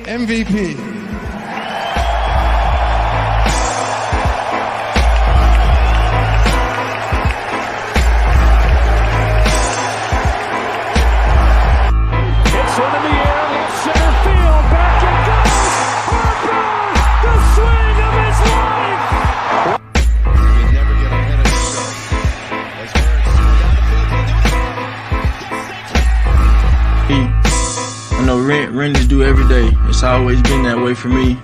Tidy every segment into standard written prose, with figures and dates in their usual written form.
MVP. Hits one in the air, left center field, back it goes. Harper, the swing of his life. He'd never get ahead of himself. As Harris down the field, I know Randy's do every day. It's always been that way for me.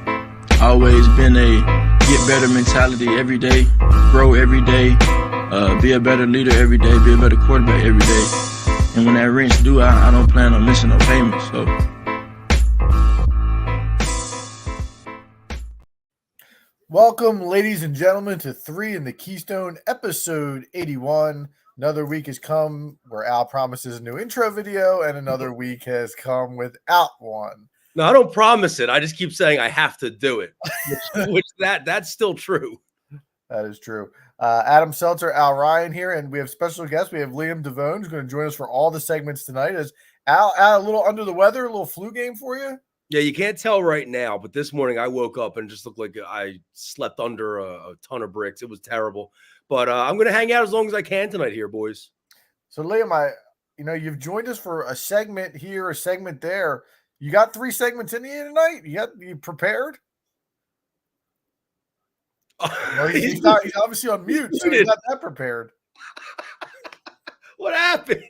Always been a get better mentality every day, grow every day, be a better leader every day, be a better quarterback every day. And when that wrench do, I don't plan on missing no payments. So. Welcome, ladies and gentlemen, to 3 in the Keystone, episode 81. Another week has come where Al promises a new intro video, and another week has come without one. No, I don't promise it. I just keep saying I have to do it, which that's still true. That is true. Adam Seltzer, Al Ryan here, and we have special guests. We have Liam Devone, who's going to join us for all the segments tonight. Is Al a little under the weather, a little flu game for you? Yeah, you can't tell right now, but this morning I woke up and just looked like I slept under a ton of bricks. It was terrible. But I'm going to hang out as long as I can tonight here, boys. So, Liam, you've joined us for a segment here, a segment there. You got 3 segments in you tonight? You prepared? He's obviously on mute, so he's not that prepared. What happened?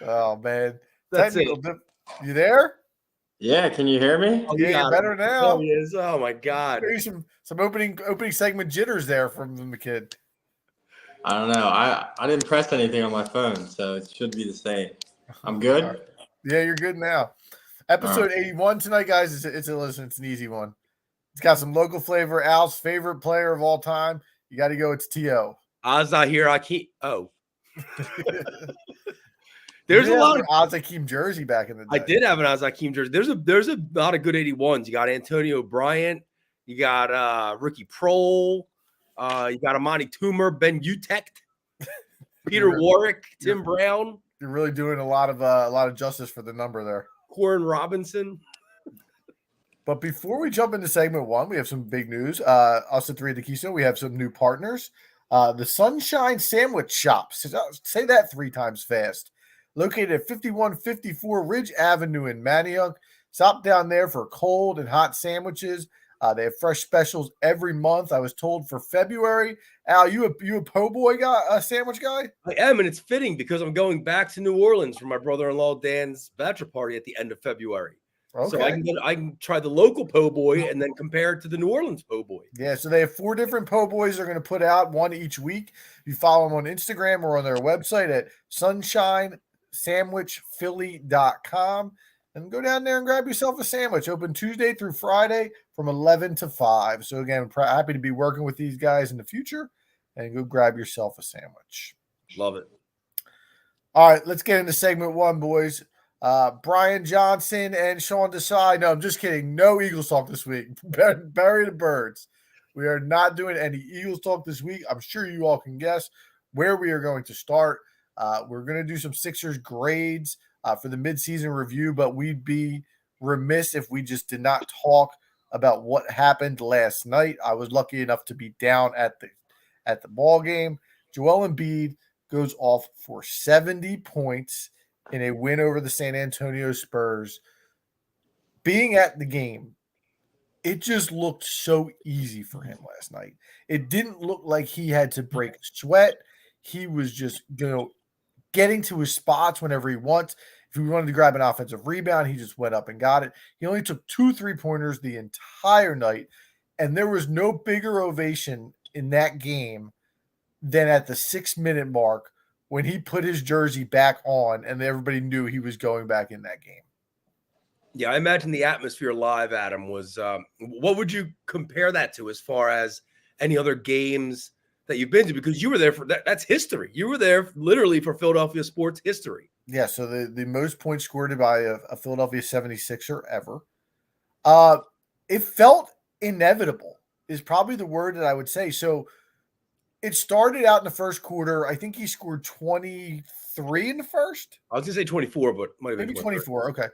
Oh, man. That's it. You there? Yeah, can you hear me? Oh, yeah, you're better now. Oh, yes. Oh my God. Maybe some opening segment jitters there from the kid. I don't know. I didn't press anything on my phone, so it should be the same. I'm good? Right. Yeah, you're good now. Episode 81 tonight, guys. It's an easy one. It's got some local flavor. Al's favorite player of all time. You got to go. It's T.O. Oz not here. I keep. Oh. There's a lot of Oz Hakeem jersey back in the day. I did have an Oz Hakeem jersey. There's a lot of good 81s. You got Antonio Bryant. You got Ricky Prohl. You got Amani Toomer, Ben Utecht, Peter Warwick, Tim Brown. You're really doing a lot of justice for the number there. Corin Robinson. But before we jump into segment 1, we have some big news. Us at 3 at the Keystone, we have some new partners. The Sunshine Sandwich Shop. Say that 3 times fast. Located at 5154 Ridge Avenue in Manayunk. Stop down there for cold and hot sandwiches. They have fresh specials every month. I was told for February. Al, you a po' boy guy, a sandwich guy? I am, and it's fitting because I'm going back to New Orleans for my brother-in-law Dan's bachelor party at the end of February. Okay. So I can try the local po' boy and then compare it to the New Orleans po' boy. Yeah, so they have 4 different po' boys they're going to put out, one each week. You follow them on Instagram or on their website at sunshinesandwichphilly.com. And go down there and grab yourself a sandwich. Open Tuesday through Friday from 11 to 5. So, again, I'm happy to be working with these guys in the future. And go grab yourself a sandwich. Love it. All right, let's get into segment 1, boys. Brian Johnson and Sean Desai. No, I'm just kidding. No Eagles talk this week. Bury the birds. We are not doing any Eagles talk this week. I'm sure you all can guess where we are going to start. We're going to do some Sixers grades for the midseason review, but we'd be remiss if we just did not talk about what happened last night. I was lucky enough to be down at the ball game. Joel Embiid goes off for 70 points in a win over the San Antonio Spurs. Being at the game, it just looked so easy for him last night. It didn't look like he had to break a sweat. He was just, getting to his spots whenever he wants. If he wanted to grab an offensive rebound, he just went up and got it. He only took 2 3-pointers the entire night, and there was no bigger ovation in that game than at the 6-minute mark when he put his jersey back on and everybody knew he was going back in that game. Yeah, I imagine the atmosphere live, Adam, was what would you compare that to as far as any other games that you've been to? Because you were there for that. That's history. You were there literally for Philadelphia sports history. Yeah, so the most points scored by a Philadelphia 76er ever. It felt inevitable is probably the word that I would say. So it started out in the first quarter. I think he scored 23 in the first. I was going to say 24, but might have been maybe 24. Okay.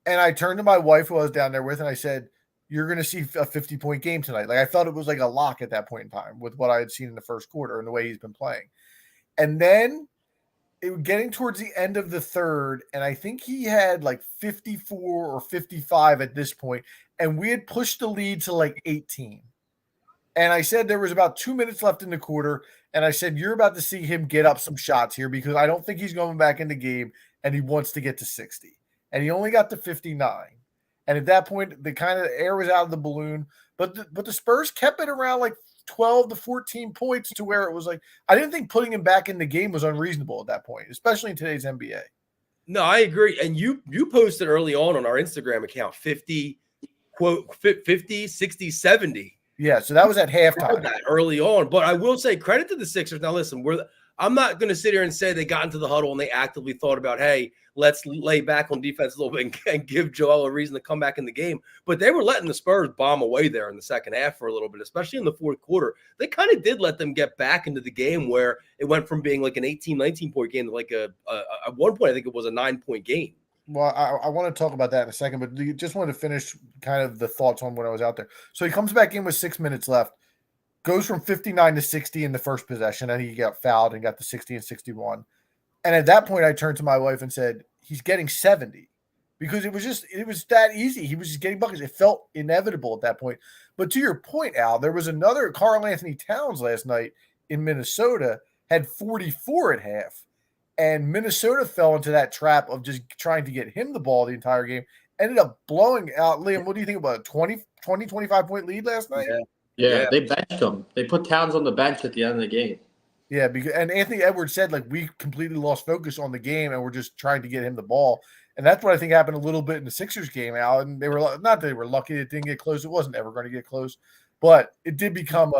And I turned to my wife who I was down there with, and I said, "You're going to see a 50-point game tonight." Like I felt it was like a lock at that point in time with what I had seen in the first quarter and the way he's been playing. And then getting towards the end of the third, and I think he had like 54 or 55 at this point, and we had pushed the lead to like 18. And I said there was about 2 minutes left in the quarter, and I said, "You're about to see him get up some shots here because I don't think he's going back in the game, and he wants to get to 60." And he only got to 59. And at that point, the kind of air was out of the balloon, but the Spurs kept it around like 12 to 14 points to where it was like I didn't think putting him back in the game was unreasonable at that point, especially in today's NBA. No, I agree. And you posted early on our Instagram account 50, quote, 50, 60, 70. Yeah, so that was at halftime. That early on. But I will say credit to the Sixers. Now, listen, I'm not going to sit here and say they got into the huddle and they actively thought about, hey, let's lay back on defense a little bit and give Joel a reason to come back in the game. But they were letting the Spurs bomb away there in the second half for a little bit, especially in the fourth quarter. They kind of did let them get back into the game where it went from being like an 18, 19-point game to like at one point, I think it was a 9-point game. Well, I want to talk about that in a second, but just wanted to finish kind of the thoughts on when I was out there. So he comes back in with 6 minutes left, goes from 59 to 60 in the first possession, and he got fouled and got to 60 and 61. And at that point, I turned to my wife and said, he's getting 70 because it was that easy. He was just getting buckets. It felt inevitable at that point. But to your point, Al, there was another Karl Anthony Towns last night in Minnesota, had 44 at half. And Minnesota fell into that trap of just trying to get him the ball the entire game. Ended up blowing out. Liam, what do you think about a 20, 25-point lead last night? Yeah, they benched him. They put Towns on the bench at the end of the game. Yeah, and Anthony Edwards said, like, we completely lost focus on the game and we're just trying to get him the ball. And that's what I think happened a little bit in the Sixers game, Al. And they were not that they were lucky it didn't get close. It wasn't ever going to get close. But it did become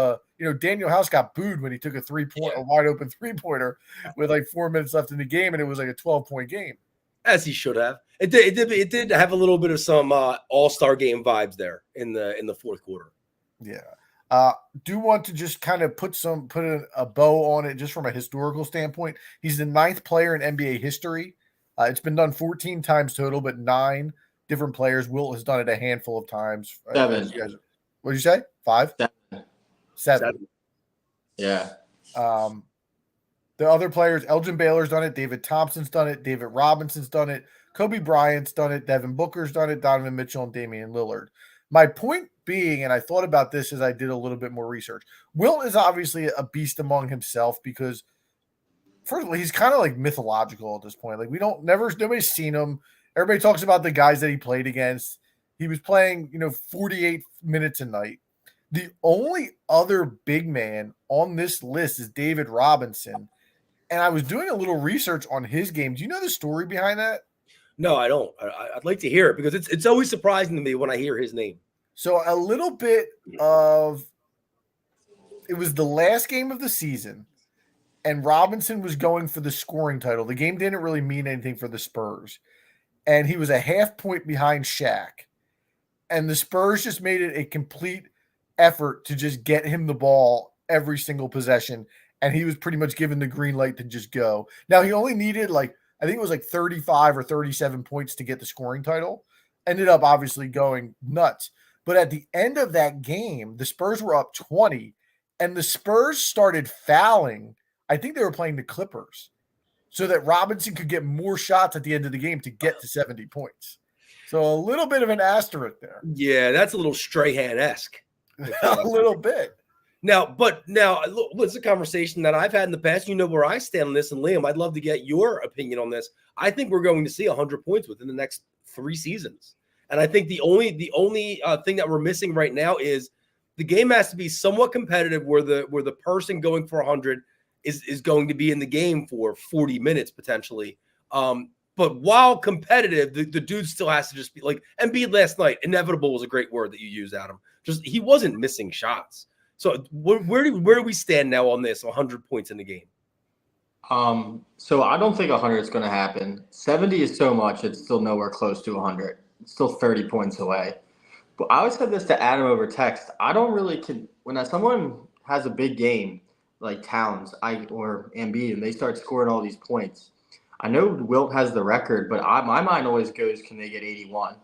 Daniel House got booed when he took a wide open 3-pointer with like 4 minutes left in the game, and it was like a 12-point game. As he should have. It did have a little bit of some all-star game vibes there in the fourth quarter. Yeah. Do want to just kind of put a bow on it just from a historical standpoint. He's the 9th player in NBA history. It's been done 14 times total, but 9 different players. Wilt has done it a handful of times. 7. What did you say? 5? 7. Yeah. The other players, Elgin Baylor's done it. David Thompson's done it. David Robinson's done it. Kobe Bryant's done it. Devin Booker's done it. Donovan Mitchell and Damian Lillard. My point being, and I thought about this as I did a little bit more research, Wilt is obviously a beast among himself because, first of all, he's kind of like mythological at this point. Like nobody's seen him. Everybody talks about the guys that he played against. He was playing, 48 minutes a night. The only other big man on this list is David Robinson. And I was doing a little research on his game. Do you know the story behind that? No, I don't. I'd like to hear it because it's always surprising to me when I hear his name. So a little bit of – it was the last game of the season, and Robinson was going for the scoring title. The game didn't really mean anything for the Spurs. And he was a half point behind Shaq. And the Spurs just made it a complete effort to just get him the ball every single possession. And he was pretty much given the green light to just go. Now, he only needed I think it was 35 or 37 points to get the scoring title. Ended up obviously going nuts. But at the end of that game, the Spurs were up 20, and the Spurs started fouling. I think they were playing the Clippers so that Robinson could get more shots at the end of the game to get to 70 points. So a little bit of an asterisk there. Yeah, that's a little Strahan-esque. A little bit. Now, look, it's a conversation that I've had in the past. You know where I stand on this, and Liam, I'd love to get your opinion on this. I think we're going to see 100 points within the next 3 seasons, and I think the only thing that we're missing right now is the game has to be somewhat competitive, where the person going for 100 is going to be in the game for 40 minutes potentially. But while competitive, the dude still has to just be like Embiid last night. Inevitable was a great word that you used, Adam. Just he wasn't missing shots. So where do we stand now on this 100 points in the game? So I don't think 100 is going to happen. 70 is so much; it's still nowhere close to 100. It's still 30 points away. But I always said this to Adam over text. I don't really when someone has a big game like Towns or Embiid and they start scoring all these points. I know Wilt has the record, but my mind always goes, can they get 81?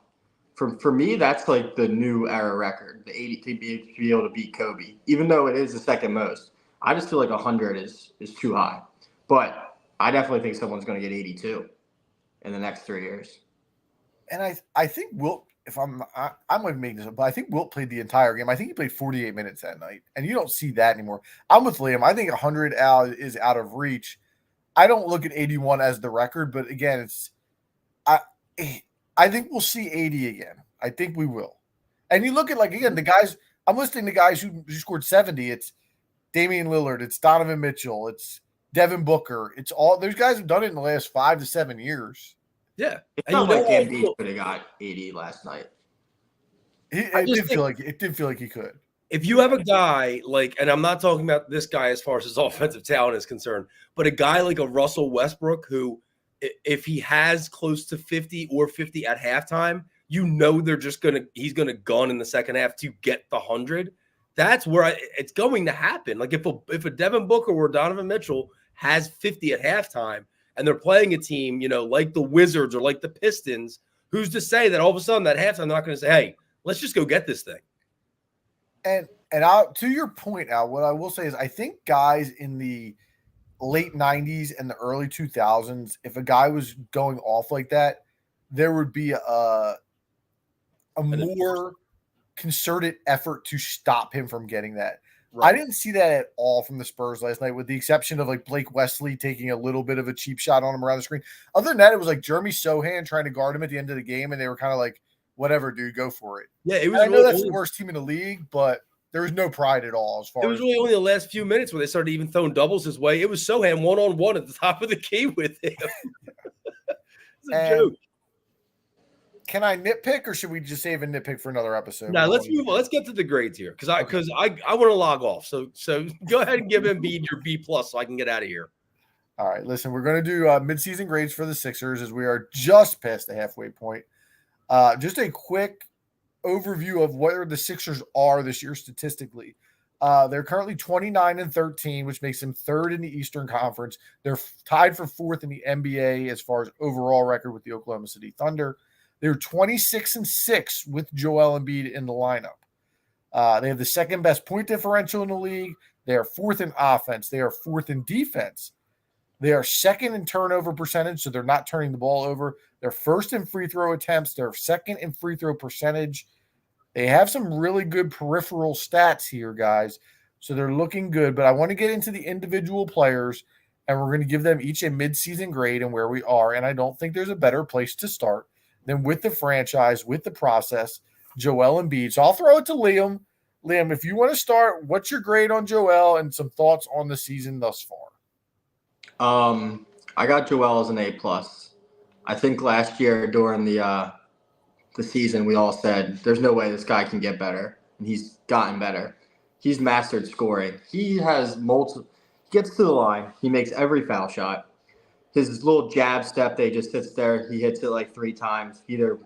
For me, that's like the new era record, the 80 to be able to beat Kobe, even though it is the second most. I just feel like 100 is too high. But I definitely think someone's going to get 82 in the next 3 years. And I think Wilt, if I'm going to make this up, but I think Wilt played the entire game. I think he played 48 minutes that night, and you don't see that anymore. I'm with Liam. I think 100 is out of reach. I don't look at 81 as the record, but again, I think we'll see 80 again. I think we will. And you look at, like, again, the guys, I'm listing the guys who scored 70. It's Damian Lillard, it's Donovan Mitchell, it's Devin Booker. It's all those guys have done it in the last 5 to 7 years. Yeah. It's not like Embiid could have got 80 last night. It did feel like he could. If you have a guy like, and I'm not talking about this guy as far as his offensive talent is concerned, but a guy like a Russell Westbrook who, if he has close to 50 or 50 at halftime, you know he's gonna gun in the second half to get the 100. That's where it's going to happen. Like if a Devin Booker or Donovan Mitchell has 50 at halftime and they're playing a team, like the Wizards or like the Pistons, who's to say that all of a sudden that halftime they're not going to say, hey, let's just go get this thing. And to your point, Al, what I will say is I think guys in the late 90s and the early 2000s, if a guy was going off like that, there would be a more concerted effort to stop him from getting that. Right. I didn't see that at all from the Spurs last night, with the exception of like Blake Wesley taking a little bit of a cheap shot on him around the screen. Other than that, it was like Jeremy Sohan trying to guard him at the end of the game, and they were kind of like, whatever, dude, go for it. Yeah, it was. I know that's the worst team in the league, but there was no pride at all. It was really only the last few minutes where they started even throwing doubles his way. It was Sohan one-on-one at the top of the key with him. It's a joke. Can I nitpick, or should we just save a nitpick for another episode? No, let's move on. Let's get to the grades here because I want to log off. So go ahead and give Embiid your B+ so I can get out of here. All right, listen, we're going to do midseason grades for the Sixers as we are just past the halfway point. Just a quick overview of where the Sixers are this year statistically. They're currently 29-13, which makes them third in the Eastern Conference. They're tied for fourth in the NBA as far as overall record with the Oklahoma City Thunder. They're 26-6 with Joel Embiid in the lineup. They have the second best point differential in the league. They are fourth in offense. They are fourth in defense. They are second in turnover percentage, so they're not turning the ball over. They're first in free throw attempts. They're second in free throw percentage. They have some really good peripheral stats here, guys, so they're looking good. But I want to get into the individual players, and we're going to give them each a midseason grade and where we are. And I don't think there's a better place to start than with the franchise, with the process, Joel Embiid. So I'll throw it to Liam. Liam, if you want to start, what's your grade on Joel and some thoughts on the season thus far? I got Joel as an A+. I think last year during the season, we all said, there's no way this guy can get better. And he's gotten better. He's mastered scoring. He has gets to the line. He makes every foul shot. His little jab step, they just sits there. He hits it like 3 times. He either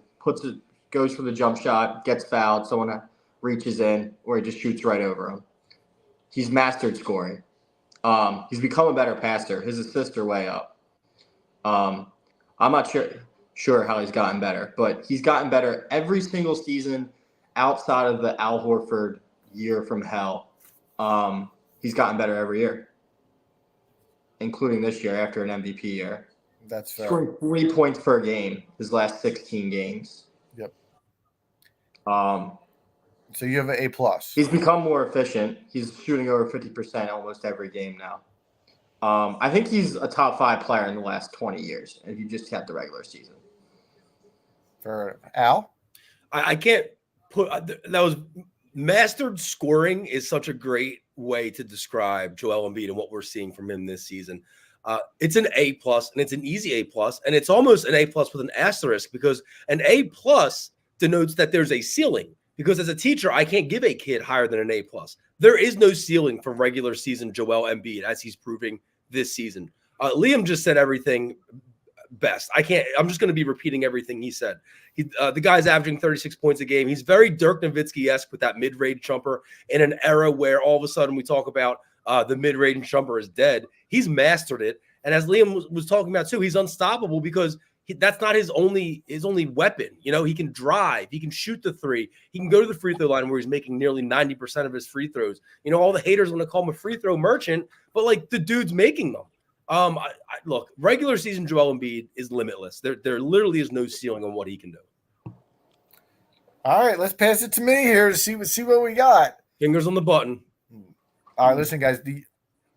goes for the jump shot, gets fouled, someone reaches in, or he just shoots right over him. He's mastered scoring. He's become a better passer. His assists are way up. I'm not sure how he's gotten better, but he's gotten better every single season outside of the Al Horford year from hell. He's gotten better every year, including this year after an MVP year. That's fair. Scoring 3 points per game his last 16 games. Yep. So you have an A+. He's become more efficient. He's shooting over 50% almost every game now. I think he's a top 5 player in the last 20 years, if you just had the regular season. Fair enough. Al? I can't put that was mastered scoring is such a great way to describe Joel Embiid and what we're seeing from him this season. It's an A+, and it's an easy A+, and it's almost an A+ with an asterisk, because an A+ denotes that there's a ceiling. Because as a teacher, I can't give a kid higher than an A+. There is no ceiling for regular season Joel Embiid, as he's proving this season. Liam just said everything best. I'm just going to be repeating everything he said. The guy's averaging 36 points a game. He's very Dirk Nowitzki-esque with that mid-range jumper in an era where all of a sudden we talk about the mid-range jumper is dead. He's mastered it. And as Liam was talking about too, he's unstoppable because that's not his only weapon. You know, he can drive, he can shoot the three, he can go to the free throw line where he's making nearly 90% of his free throws. You know, all the haters want to call him a free throw merchant, but like the dude's making them. Look, regular season Joel Embiid is limitless. There literally is no ceiling on what he can do. All right, let's pass it to me here to see what we got. Fingers on the button. All right, listen, guys. The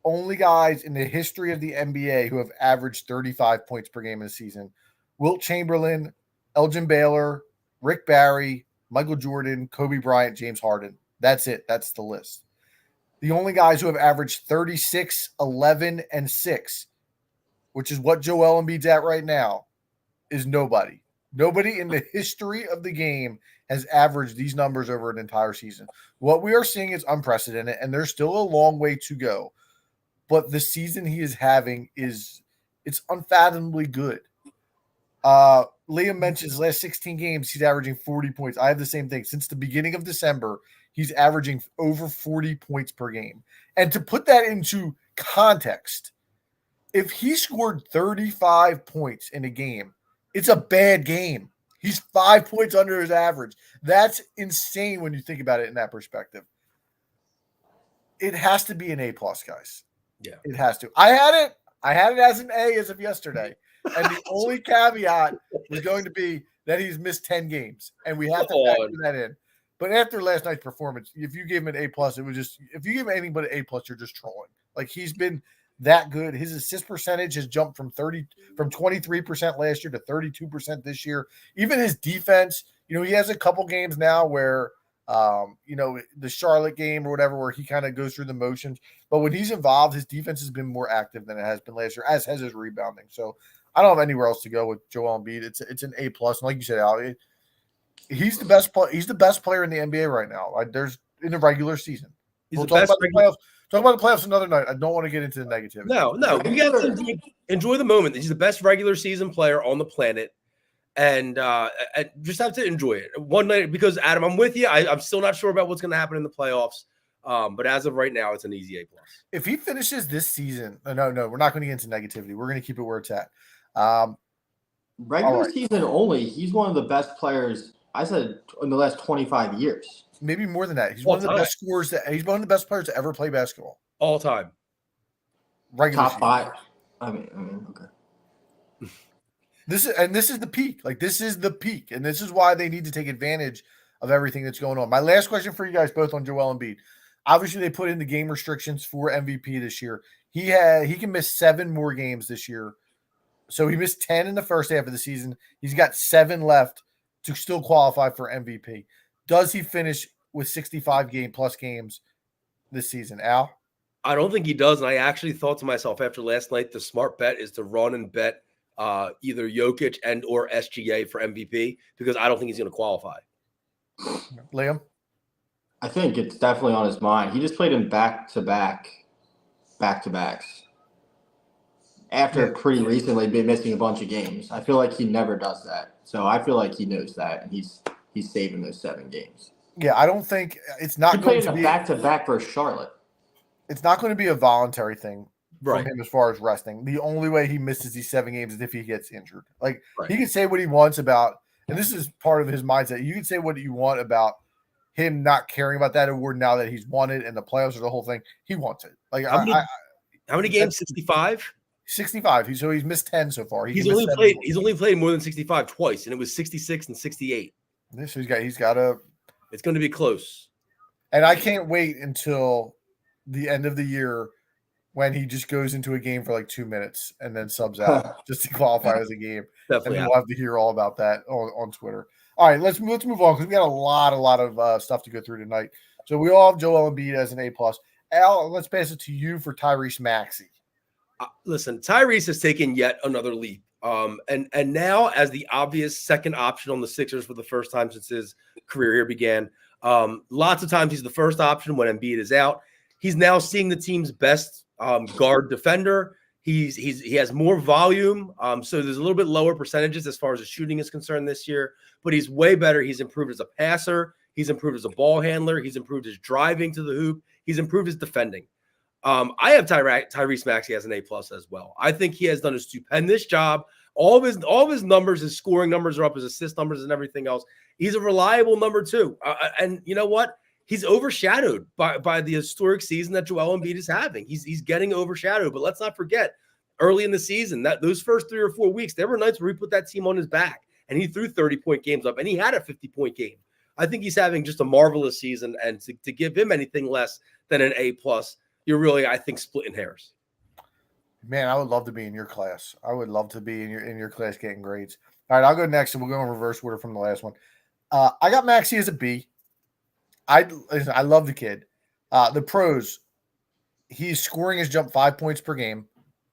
only guys in the history of the NBA who have averaged 35 points per game in a season: Wilt Chamberlain, Elgin Baylor, Rick Barry, Michael Jordan, Kobe Bryant, James Harden. That's it. That's the list. The only guys who have averaged 36, 11, and 6, which is what Joel Embiid's at right now, is nobody. Nobody in the history of the game has averaged these numbers over an entire season. What we are seeing is unprecedented, and there's still a long way to go. But the season he is having it's unfathomably good. Liam mentions last 16 games, he's averaging 40 points. I have the same thing. Since the beginning of December, he's averaging over 40 points per game. And to put that into context, if he scored 35 points in a game, it's a bad game. He's 5 points under his average. That's insane when you think about it in that perspective. It has to be an A+, guys. Yeah. It has to. I had it as an A as of yesterday. And the only caveat was going to be that he's missed 10 games. And we have to factor that in. But after last night's performance, if you gave him an A+, it was just – if you give him anything but an A+, you're just trolling. Like, he's been that good. His assist percentage has jumped from 23% last year to 32% this year. Even his defense, you know, he has a couple games now where you know, the Charlotte game or whatever, where he kind of goes through the motions. But when he's involved, his defense has been more active than it has been last year, as has his rebounding. So I don't have anywhere else to go with Joel Embiid. It's an A+. And like you said, Al, he's the best he's the best player in the NBA right now. There's in the regular season. We'll talk about the playoffs. Talk about the playoffs another night. I don't want to get into the negativity. No. We got to enjoy the moment. He's the best regular season player on the planet. And just have to enjoy it one night, because Adam, I'm with you. I'm still not sure about what's going to happen in the playoffs. But as of right now, it's an easy A+. If he finishes this season, no, we're not going to get into negativity. We're going to keep it where it's at. Regular season only, he's one of the best players, I said, in the last 25 years. Maybe more than that. He's one of the best scorers. He's one of the best players to ever play basketball. All time. Regular Top season. 5. I mean, okay. This is the peak. Like, this is the peak. And this is why they need to take advantage of everything that's going on. My last question for you guys both on Joel Embiid. Obviously, they put in the game restrictions for MVP this year. He can miss 7 more games this year. So he missed 10 in the first half of the season. He's got 7 left to still qualify for MVP. Does he finish with 65 plus games this season, Al? I don't think he does. And I actually thought to myself after last night, the smart bet is to run and bet either Jokic and or SGA for MVP, because I don't think he's going to qualify. Liam? I think it's definitely on his mind. He just played him back-to-backs. After pretty recently been missing a bunch of games. I feel like he never does that. So I feel like he knows that, and he's saving those 7 games. Yeah, I don't think it's not He going played to be back-to-back versus Charlotte. It's not going to be a voluntary thing Right. from him as far as resting. The only way he misses these 7 games is if he gets injured. Like, Right. he can say what he wants about, and this is part of his mindset. You can say what you want about him not caring about that award now that he's won it and the playoffs or the whole thing. He wants it. Like, How many games? 65. 65. He's missed 10 so far. He's only played more than 65 twice, and it was 66 and 68. So he's got a. It's going to be close. And I can't wait until the end of the year when he just goes into a game for like 2 minutes and then subs out just to qualify as a game. Definitely. And we'll have to hear all about that on Twitter. All right, let's move on, because we got a lot of stuff to go through tonight. So we all have Joel Embiid as an A+. Al, let's pass it to you for Tyrese Maxey. Listen, Tyrese has taken yet another leap. And now, as the obvious second option on the Sixers for the first time since his career here began, lots of times he's the first option when Embiid is out. He's now seeing the team's best guard defender. He has more volume, so there's a little bit lower percentages as far as his shooting is concerned this year, but he's way better. He's improved as a passer. He's improved as a ball handler. He's improved his driving to the hoop. He's improved his defending. I have Tyrese Maxey as an A+ as well. I think he has done a stupendous job. All of his numbers, his scoring numbers are up, his assist numbers and everything else. He's a reliable number 2. And you know what? He's overshadowed by the historic season that Joel Embiid is having. He's getting overshadowed. But let's not forget, early in the season, that those first 3 or 4 weeks, there were nights where he put that team on his back and he threw 30-point games up and he had a 50-point game. I think he's having just a marvelous season, and to give him anything less than an A+, you're really, I think, splitting hairs. Man, I would love to be in your class. I would love to be in your class getting grades. All right, I'll go next, and we'll go in reverse order from the last one. I got Maxey as a B. I love the kid. The pros, he's scoring his jump 5 points per game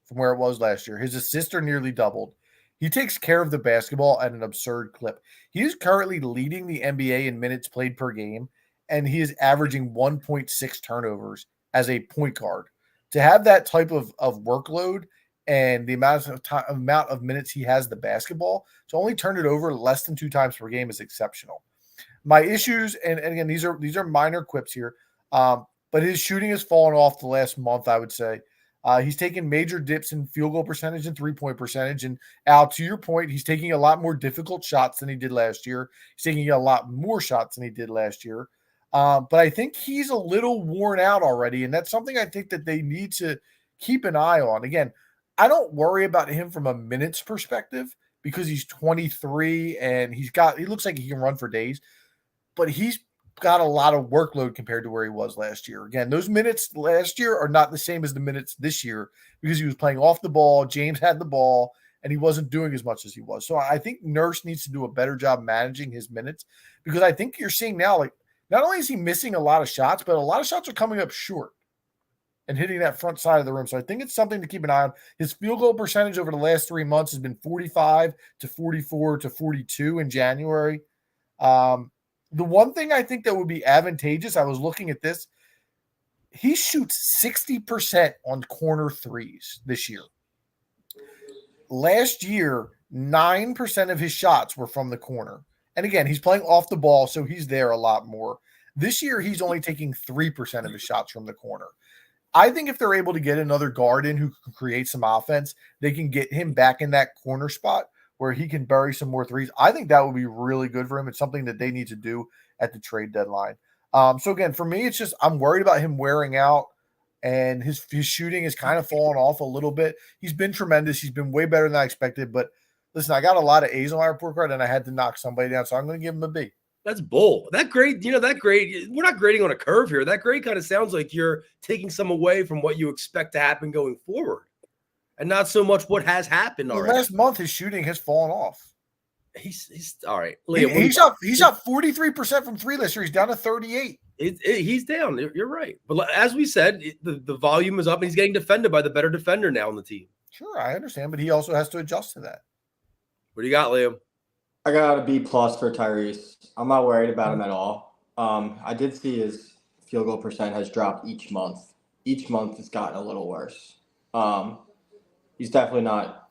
from where it was last year. His assists are nearly doubled. He takes care of the basketball at an absurd clip. He is currently leading the NBA in minutes played per game, and he is averaging 1.6 turnovers as a point guard. To have that type of workload and the amount of minutes he has the basketball, to only turn it over less than 2 times per game is exceptional. My issues, and again, these are minor quips here, but his shooting has fallen off the last month, I would say. He's taken major dips in field goal percentage and 3-point percentage. And Al, to your point, he's taking a lot more difficult shots than he did last year. He's taking a lot more shots than he did last year. But I think he's a little worn out already, and that's something I think that they need to keep an eye on. Again, I don't worry about him from a minutes perspective because he's 23 and he looks like he can run for days, but he's got a lot of workload compared to where he was last year. Again, those minutes last year are not the same as the minutes this year because he was playing off the ball. James had the ball and he wasn't doing as much as he was. So I think Nurse needs to do a better job managing his minutes, because I think you're seeing now, like, not only is he missing a lot of shots, but a lot of shots are coming up short and hitting that front side of the rim. So I think it's something to keep an eye on. His field goal percentage over the last 3 months has been 45 to 44 to 42 in January. The one thing I think that would be advantageous, I was looking at this, he shoots 60% on corner threes this year. Last year, 9% of his shots were from the corner. And again, he's playing off the ball, so he's there a lot more. This year, he's only taking 3% of his shots from the corner. I think if they're able to get another guard in who can create some offense, they can get him back in that corner spot where he can bury some more threes. I think that would be really good for him. It's something that they need to do at the trade deadline. So again, for me, it's just I'm worried about him wearing out, and his shooting has kind of fallen off a little bit. He's been tremendous. He's been way better than I expected, but listen, I got a lot of A's on my report card, and I had to knock somebody down, so I'm going to give him a B. That's bull. That grade, that grade, we're not grading on a curve here. That grade kind of sounds like you're taking some away from what you expect to happen going forward, and not so much what has happened already. Last month, his shooting has fallen off. He's all right. Liam, he shot 43% from 3 this year. He's down to 38. He's down. You're right. But as we said, the volume is up, and he's getting defended by the better defender now on the team. Sure, I understand, but he also has to adjust to that. What do you got, Liam? I got a B+ for Tyrese. I'm not worried about him at all. I did see his field goal percent has dropped each month. Each month it's gotten a little worse. He's definitely not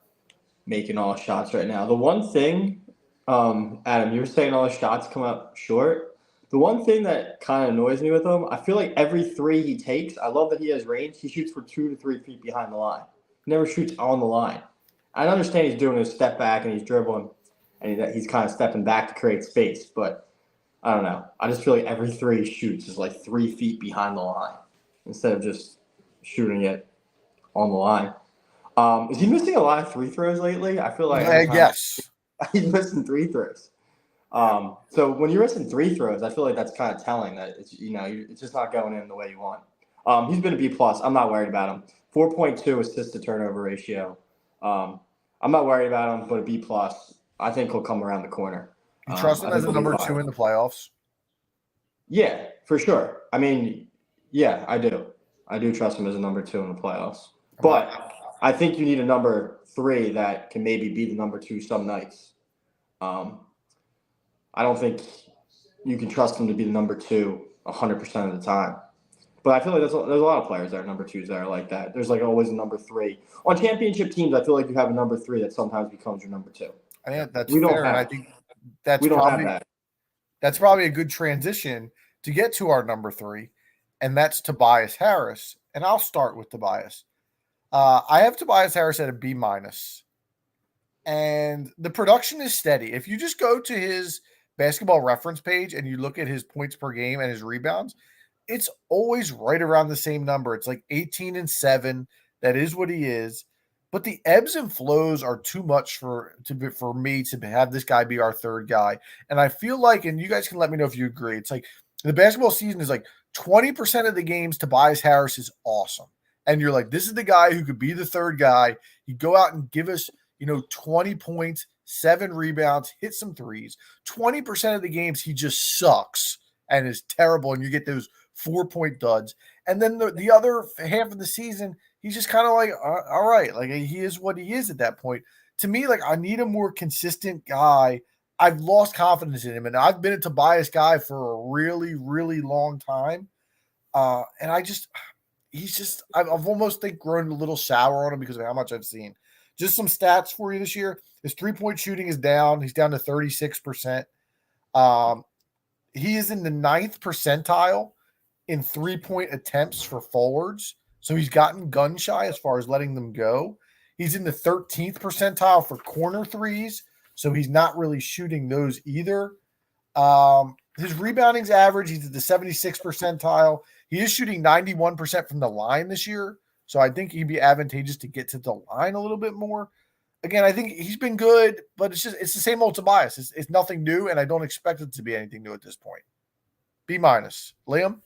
making all shots right now. The one thing, Adam, you were saying all his shots come up short. The one thing that kind of annoys me with him, I feel like every 3 he takes, I love that he has range. He shoots for 2 to 3 feet behind the line. He never shoots on the line. I understand he's doing his step back and he's dribbling and he's kind of stepping back to create space, but I don't know. I just feel like every 3 he shoots is like 3 feet behind the line instead of just shooting it on the line. Is he missing a lot of free throws lately? I feel like yes, he's missing 3 throws. So when you're missing 3 throws, I feel like that's kind of telling that it's it's just not going in the way you want. He's been a B+. I'm not worried about him. 4.2 assist to turnover ratio. I'm not worried about him, but a B+. I think he'll come around the corner. You trust him as a number 2 in the playoffs? Yeah, for sure. I mean, yeah, I do. I do trust him as a number 2 in the playoffs. But I think you need a number 3 that can maybe be the number 2 some nights. I don't think you can trust him to be the number 2 100% of the time. But I feel like there's a lot of players that are number 2s that are like that. There's like always a number 3. On championship teams, I feel like you have a number 3 that sometimes becomes your number 2. I think that's fair, and I think that's probably a good transition to get to our number 3, and that's Tobias Harris. and I'll start with Tobias. I have Tobias Harris at a B minus, and the production is steady. If you just go to his basketball reference page and you look at his points per game and his rebounds, it's always right around the same number. It's like 18 and 7. That is what he is. But the ebbs and flows are too much for me to have this guy be our third guy. And I feel like, and you guys can let me know if you agree, it's like the basketball season is like 20% of the games Tobias Harris is awesome. And you're like, this is the guy who could be the third guy. He'd go out and give us, 20 points, 7 rebounds, hit some threes. 20% of the games he just sucks and is terrible, and you get those 4-point duds. And then the other half of the season, he's just kind of like, all right, like he is what he is at that point. To me, like I need a more consistent guy. I've lost confidence in him, and I've been a Tobias guy for a really, really long time. And I've almost think grown a little sour on him because of how much I've seen. Just some stats for you this year. His 3-point shooting is down. He's down to 36%. He is in the 9th percentile in 3-point attempts for forwards. So he's gotten gun shy as far as letting them go. He's in the 13th percentile for corner threes. So he's not really shooting those either. His rebounding's average. He's at the 76th percentile. He is shooting 91% from the line this year. So I think he'd be advantageous to get to the line a little bit more. Again, I think he's been good, but it's the same old Tobias. It's nothing new, and I don't expect it to be anything new at this point. B minus. Liam?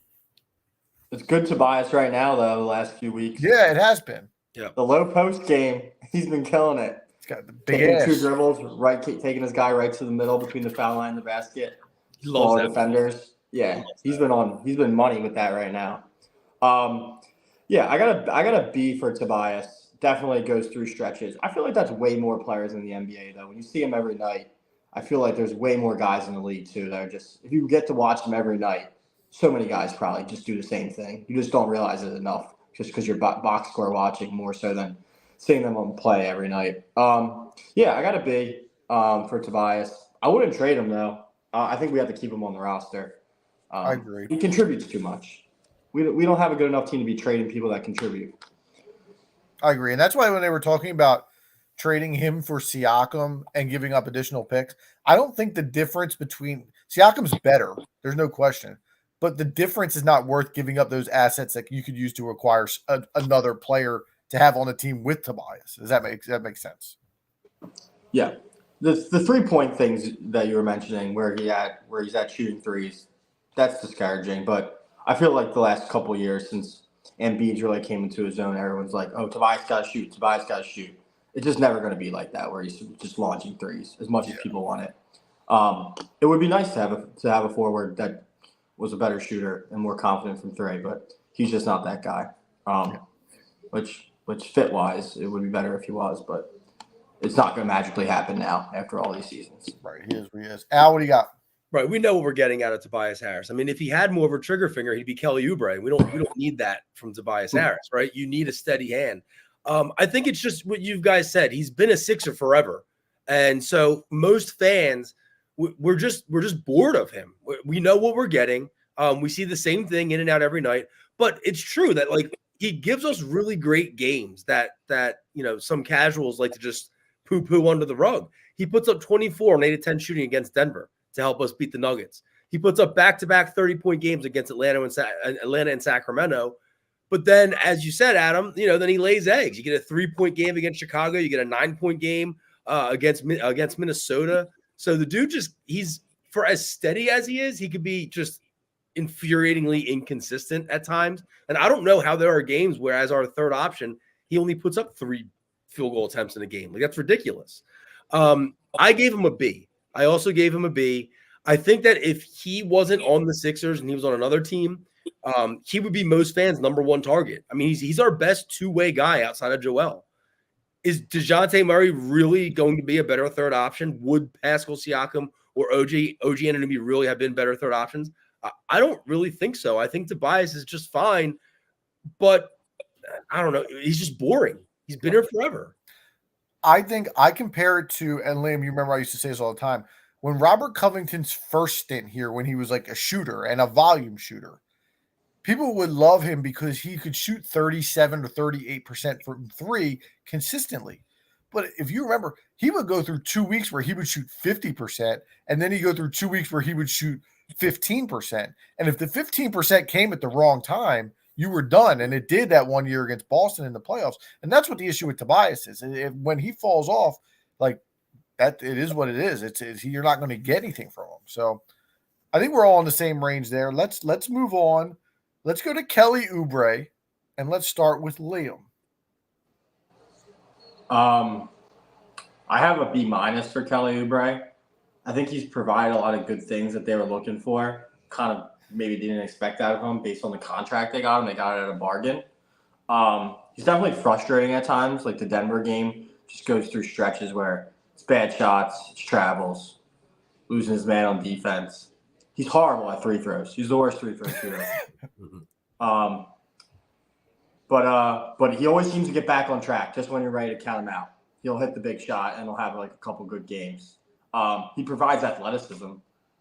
It's good Tobias right now, though, the last few weeks. Yeah, it has been. Yeah. The low post game, he's been killing it. He's got the big taking ass. 2 dribbles, taking his guy right to the middle between the foul line and the basket. He loves Smaller that. defenders. Yeah, he's been money with that right now. Yeah, I got a B for Tobias. Definitely goes through stretches. I feel like that's way more players in the NBA though. When you see him every night, I feel like there's way more guys in the league too that are just, if you get to watch them every night, so many guys probably just do the same thing. You just don't realize it enough just because you're box score watching more so than seeing them on play every night. Yeah, I got a B for Tobias. I wouldn't trade him though. I think we have to keep him on the roster. I agree. He contributes too much. We don't have a good enough team to be trading people that contribute. I agree. And that's why when they were talking about trading him for Siakam and giving up additional picks, I don't think the difference between Siakam's better. There's no question. But the difference is not worth giving up those assets that you could use to acquire another player to have on the team with Tobias. Does that make sense? Yeah. The 3-point things that you were mentioning where he's at shooting threes, that's discouraging. But I feel like the last couple of years since Embiid really came into his own, everyone's like, oh, Tobias got to shoot. Tobias got to shoot. It's just never going to be like that where he's just launching threes as much as people want it. It would be nice to have a forward that was a better shooter and more confident from 3, but he's just not that guy. Which fit wise, it would be better if he was, but it's not going to magically happen now after all these seasons. Right, he is what he is. Al, what do you got? Right, we know what we're getting out of Tobias Harris. I mean, if he had more of a trigger finger, he'd be Kelly Oubre. We don't need that from Tobias Harris, right? You need a steady hand. I think it's just what you guys said. He's been a Sixer forever, and so most fans, we're just bored of him. We know what we're getting. We see the same thing in and out every night. But it's true that like he gives us really great games that some casuals like to just poo under the rug. He puts up 24 on 8 of 10 shooting against Denver to help us beat the Nuggets. He puts up back-to-back 30-point games against Atlanta and Sacramento. But then, as you said, Adam, then he lays eggs. You get a 3-point game against Chicago. You get a 9-point game against Minnesota. So the dude he's for as steady as he is, he could be just infuriatingly inconsistent at times. And I don't know how there are games where, as our third option, he only puts up 3 field goal attempts in a game. Like, that's ridiculous. I gave him a B. I also gave him a B. I think that if he wasn't on the Sixers and he was on another team, he would be most fans' number 1 target. I mean, he's our best 2-way guy outside of Joel. Is DeJounte Murray really going to be a better third option? Would Pascal Siakam or OG Anunoby really have been better third options? I don't really think so. I think Tobias is just fine, but I don't know. He's just boring. He's been here forever. I think I compare it to, and Liam, you remember I used to say this all the time, when Robert Covington's first stint here, when he was like a shooter and a volume shooter, people would love him because he could shoot 37 or 38% from three consistently. But if you remember, he would go through 2 weeks where he would shoot 50%, and then he'd go through 2 weeks where he would shoot 15%. And if the 15% came at the wrong time, you were done. And it did that 1 year against Boston in the playoffs. And that's what the issue with Tobias is. When he falls off, like that, it is what it is. You're not going to get anything from him. So I think we're all in the same range there. Let's move on. Let's go to Kelly Oubre, and let's start with Liam. I have a B- for Kelly Oubre. I think he's provided a lot of good things that they were looking for. Kind of maybe didn't expect out of him based on the contract they got him. They got it at a bargain. He's definitely frustrating at times. Like the Denver game just goes through stretches where it's bad shots, it's travels, losing his man on defense. He's horrible at free throws. He's the worst free throw shooter. But he always seems to get back on track just when you're ready to count him out. He'll hit the big shot and he'll have like a couple good games. He provides athleticism.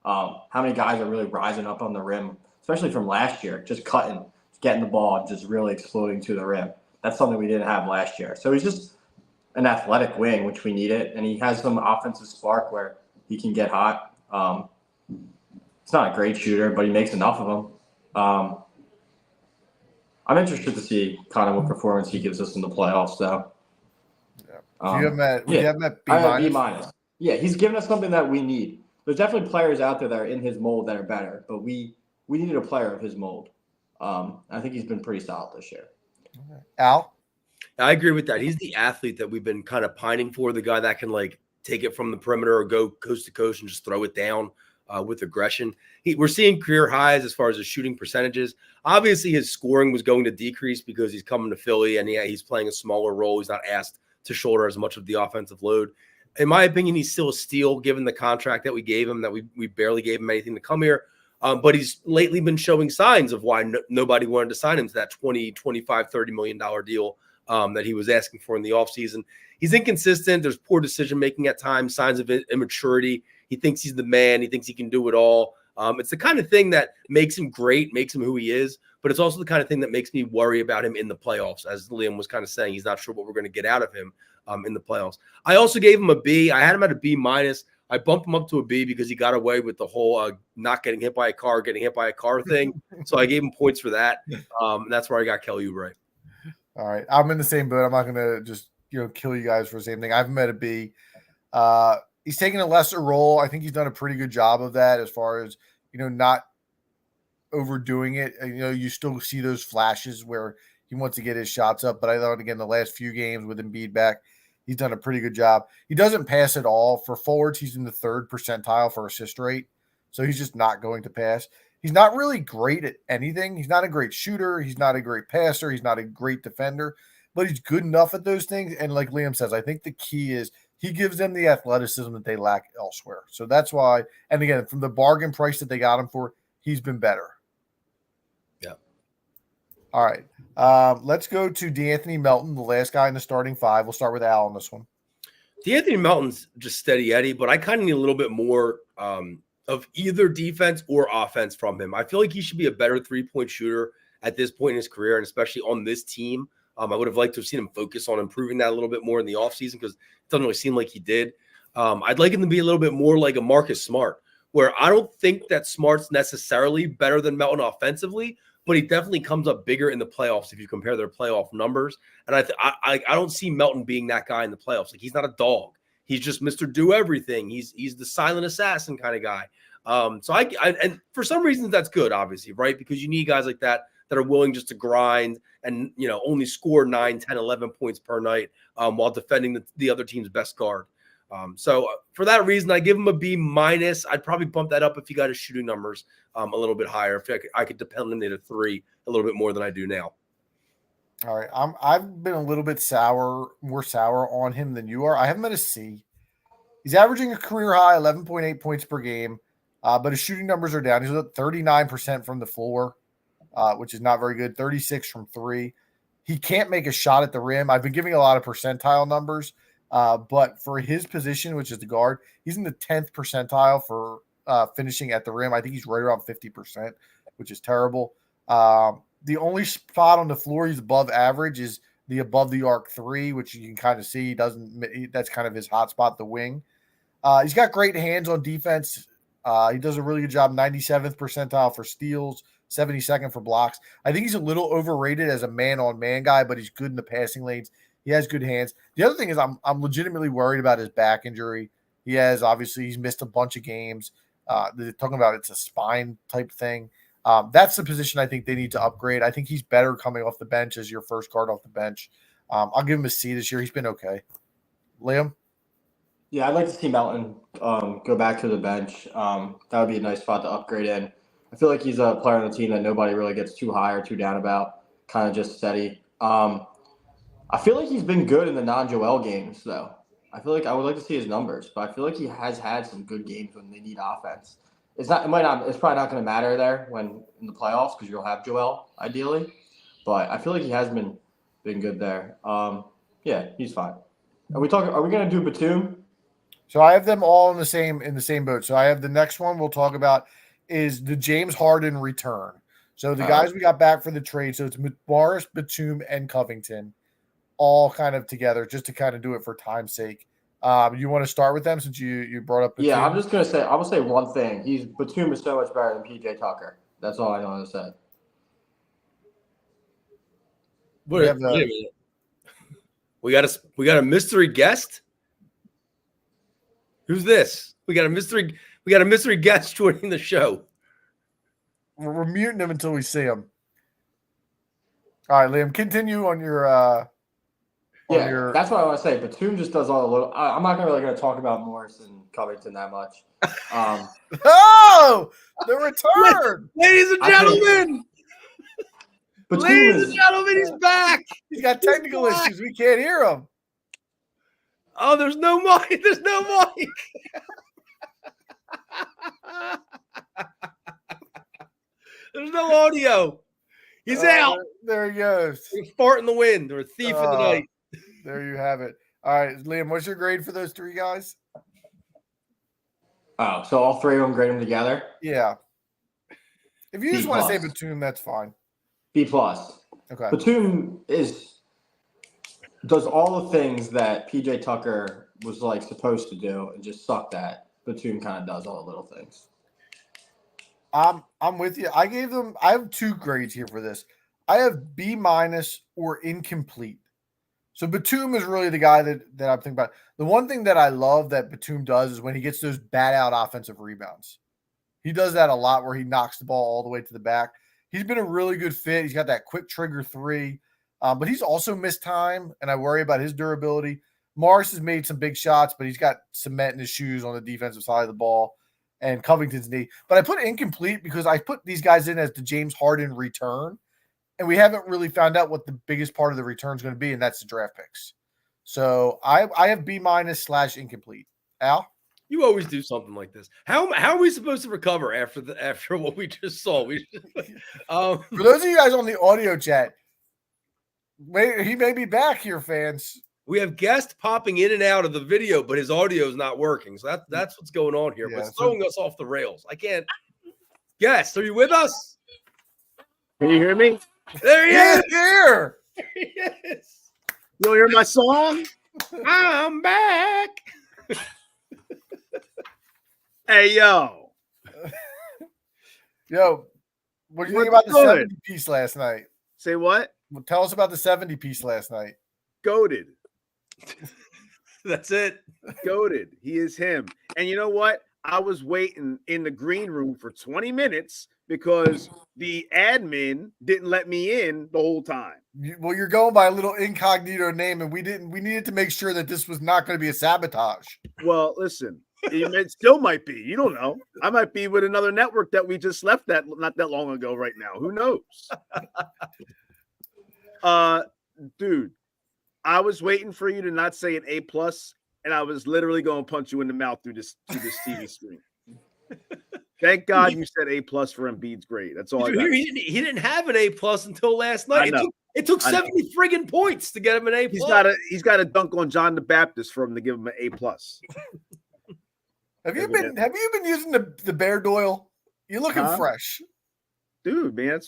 How many guys are really rising up on the rim, especially from last year, just cutting, getting the ball, and just really exploding to the rim. That's something we didn't have last year. So he's just an athletic wing, which we needed, and he has some offensive spark where he can get hot. He's not a great shooter, but he makes enough of them. I'm interested to see kind of what performance he gives us in the playoffs, though. Do you have that B-? I have B-. Yeah, he's given us something that we need. There's definitely players out there that are in his mold that are better, but we needed a player of his mold. I think he's been pretty solid this year. Al? I agree with that. He's the athlete that we've been kind of pining for, the guy that can like take it from the perimeter or go coast to coast and just throw it down with aggression. We're seeing career highs as far as his shooting percentages. Obviously, his scoring was going to decrease because he's coming to Philly and he's playing a smaller role. He's not asked to shoulder as much of the offensive load. In my opinion, he's still a steal given the contract that we gave him, that we barely gave him anything to come here. But he's lately been showing signs of why nobody wanted to sign him to that $20, $25, $30 million deal that he was asking for in the offseason. He's inconsistent. There's poor decision-making at times, signs of immaturity. He thinks he's the man. He thinks he can do it all. It's the kind of thing that makes him great, makes him who he is, but it's also the kind of thing that makes me worry about him in the playoffs. As Liam was kind of saying, he's not sure what we're going to get out of him in the playoffs. I also gave him a B. I had him at a B-. I bumped him up to a B because he got away with the whole not getting hit by a car, getting hit by a car thing. So I gave him points for that. That's where I got Kelly Oubre. All right. I'm in the same boat. I'm not going to just kill you guys for the same thing. I have him at a B. He's taking a lesser role. I think he's done a pretty good job of that as far as, not overdoing it. You still see those flashes where he wants to get his shots up. But I thought, again, the last few games with Embiid back, he's done a pretty good job. He doesn't pass at all. For forwards, he's in the 3rd percentile for assist rate. So he's just not going to pass. He's not really great at anything. He's not a great shooter. He's not a great passer. He's not a great defender. But he's good enough at those things. And like Liam says, I think the key is he gives them the athleticism that they lack elsewhere. So that's why, and again, from the bargain price that they got him for, he's been better. Yeah. All right. Let's go to DeAnthony Melton, the last guy in the starting 5. We'll start with Al on this one. DeAnthony Melton's just steady Eddie, but I kind of need a little bit more of either defense or offense from him. I feel like he should be a better 3-point shooter at this point in his career, and especially on this team. I would have liked to have seen him focus on improving that a little bit more in the offseason because it doesn't really seem like he did. I'd like him to be a little bit more like a Marcus Smart, where I don't think that Smart's necessarily better than Melton offensively, but he definitely comes up bigger in the playoffs if you compare their playoff numbers. And I don't see Melton being that guy in the playoffs. Like, he's not a dog. He's just Mr. Do Everything. He's the silent assassin kind of guy. So and for some reasons that's good, obviously, right? Because you need guys like that are willing just to grind and, only score 9, 10, 11 points per night while defending the other team's best guard. So for that reason, I give him a B-. I'd probably bump that up if he got his shooting numbers a little bit higher. If I could depend on it at 3 a little bit more than I do now. All right. I've been a little bit more sour on him than you are. I have him at a C. He's averaging a career high 11.8 points per game, but his shooting numbers are down. He's at 39% from the floor, which is not very good. 36 from 3. He can't make a shot at the rim. I've been giving a lot of percentile numbers, but for his position, which is the guard, he's in the 10th percentile for finishing at the rim. I think he's right around 50%, which is terrible. The only spot on the floor he's above average is the above the arc 3, which you can kind of see. That's kind of his hot spot, the wing. He's got great hands on defense. He does a really good job. 97th percentile for steals, 72nd for blocks. I think he's a little overrated as a man-on-man guy, but he's good in the passing lanes. He has good hands. The other thing is I'm legitimately worried about his back injury. He's missed a bunch of games. They're talking about it's a spine type thing. That's the position I think they need to upgrade. I think he's better coming off the bench as your first guard off the bench. I'll give him a C this year. He's been okay. Liam? Yeah, I'd like to see Melton go back to the bench. That would be a nice spot to upgrade in. I feel like he's a player on the team that nobody really gets too high or too down about, kind of just steady. I feel like he's been good in the non-Joel games, though. I feel like I would like to see his numbers, but I feel like he has had some good games when they need offense. It's probably not going to matter there when in the playoffs because you'll have Joel ideally, but I feel like he has been good there. Yeah, he's fine. Are we going to do Batum? So I have them all in the same boat. So I have the next one we'll talk about is the James Harden return. So the guys we got back for the trade. So it's Morris, Batum, and Covington, all kind of together, just to kind of do it for time's sake. You want to start with them since you brought up Batum? Yeah, I'm just gonna say one thing. Batum is so much better than PJ Tucker. That's all I want to say. Wait a minute. We got a mystery guest. Who's this? We got a mystery guest joining the show. We're muting him until we see him. All right, Liam, continue on your. That's what I want to say. Batum just does all the little. I'm not really going to talk about Morris and Covington that much. Oh, the return, ladies and gentlemen. Ladies and gentlemen, he's back. He's got technical issues. We can't hear him. Oh, there's no mic. There's no mic. There's no audio. He's out. There he goes. He's a fart in the wind or a thief in the night. There you have it. All right, Liam, what's your grade for those three guys? Oh, so all three of them grade them together? Yeah. If you just want to say Batum, that's fine. B plus. Okay. Batum does all the things that PJ Tucker was supposed to do and just sucked at. Batum kind of does all the little things. I'm with you. I have 2 grades here for this. I have B- or incomplete. So Batum is really the guy that I'm thinking about. The one thing that I love that Batum does is when he gets those bat out offensive rebounds. He does that a lot where he knocks the ball all the way to the back. He's been a really good fit. He's got that quick trigger 3, but he's also missed time, and I worry about his durability. Morris has made some big shots, but he's got cement in his shoes on the defensive side of the ball, and Covington's knee. But I put incomplete because I put these guys in as the James Harden return, and we haven't really found out what the biggest part of the return is going to be, and that's the draft picks. So I have B- / incomplete. Al? You always do something like this. How are we supposed to recover after what we just saw? For those of you guys on the audio chat, he may be back here, fans. We have guests popping in and out of the video, but his audio is not working. So that's what's going on here. Yeah, but it's throwing us off the rails. I can't. Guest, are you with us? Can you hear me? There he is. Here. There he is. You don't hear my song? I'm back. Hey, yo. Yo, what do you think What's about the good? 70 piece last night? Say what? Well, tell us about the 70 piece last night. Goated. That's it. Goated. He is him. And you know what? I was waiting in the green room for 20 minutes because the admin didn't let me in the whole time. Well, you're going by a little incognito name, and we needed to make sure that this was not going to be a sabotage. Well, listen, it still might be. You don't know. I might be with another network that we just left that not that long ago right now. Who knows? Dude, I was waiting for you to not say an A+, and I was literally going to punch you in the mouth through this TV screen. Thank God you said A+ for Embiid's grade. That's all I got. He didn't have an A+ until last night. It took 70 friggin' points to get him an A+. He's got to dunk on John the Baptist for him to give him an A+. Have you been using the Bear Doyle? You're looking fresh. dude, man.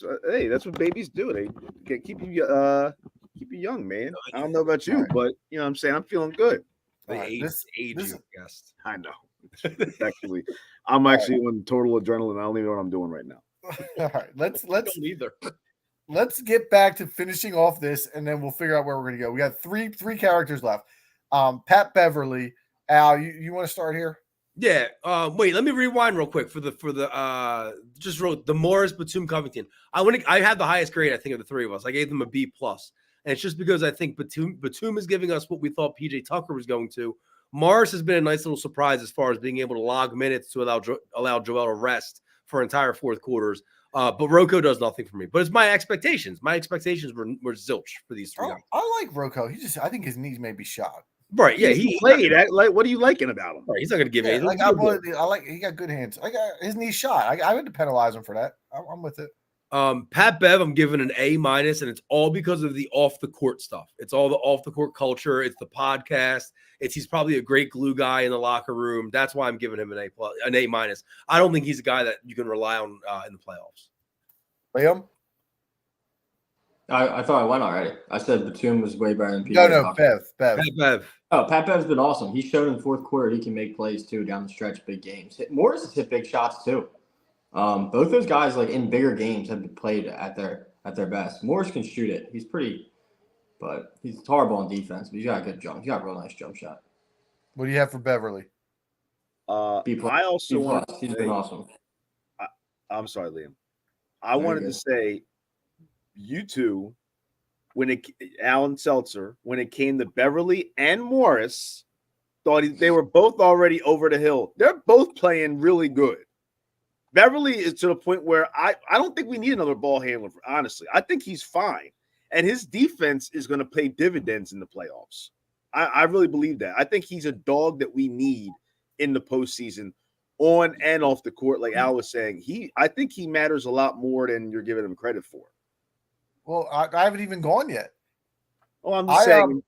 That's what babies do. They keep you young, man. I don't know about you, but you know what I'm saying. I'm feeling good. The aging guest. I know. Actually, I'm actually on total adrenaline. I don't even know what I'm doing right now. All right, let's Don't either. let's get back to finishing off this, and then we'll figure out where we're going to go. We got three characters left. Pat Beverly. Al, you want to start here? Yeah. Wait, let me rewind real quick for the just wrote the Morris, Batum, Covington. I had the highest grade, I think, of the three of us. I gave them a B+. And it's just because I think Batum is giving us what we thought PJ Tucker was going to. Morris has been a nice little surprise as far as being able to log minutes to allow Joel to rest for entire fourth quarters. But Rocco does nothing for me. But it's my expectations. My expectations were zilch for these three guys. I like Rocco. I think his knees may be shot. Right, yeah, he played. What are you liking about him? Right, he's not going to give anything. He got good hands. His knee shot. I had to penalize him for that. I'm with it. Pat Bev, I'm giving an A-, and it's all because of the off the court stuff. It's all the off the court culture. It's the podcast. He's probably a great glue guy in the locker room. That's why I'm giving him an A+, an A-. I don't think he's a guy that you can rely on in the playoffs. Liam? I thought I went already. I said Batum was way better than PJ. No, Bev. Pat Bev. Oh, Pat Bev's been awesome. He showed in the fourth quarter he can make plays too down the stretch, big games. Morris has hit big shots too. Both those guys, like in bigger games, have been played at their best. Morris can shoot it. He's horrible on defense, but he's got a good jump. He's got a real nice jump shot. What do you have for Beverly? B+. I also want. He's been awesome. I'm sorry, Liam. I wanted to say, you two, Alan Seltzer, when it came to Beverly and Morris, thought they were both already over the hill. They're both playing really good. Beverly is to the point where I don't think we need another ball handler, honestly. I think he's fine. And his defense is going to pay dividends in the playoffs. I really believe that. I think he's a dog that we need in the postseason on and off the court. Like Al was saying, I think he matters a lot more than you're giving him credit for. Well, I haven't even gone yet. Oh, I'm just saying.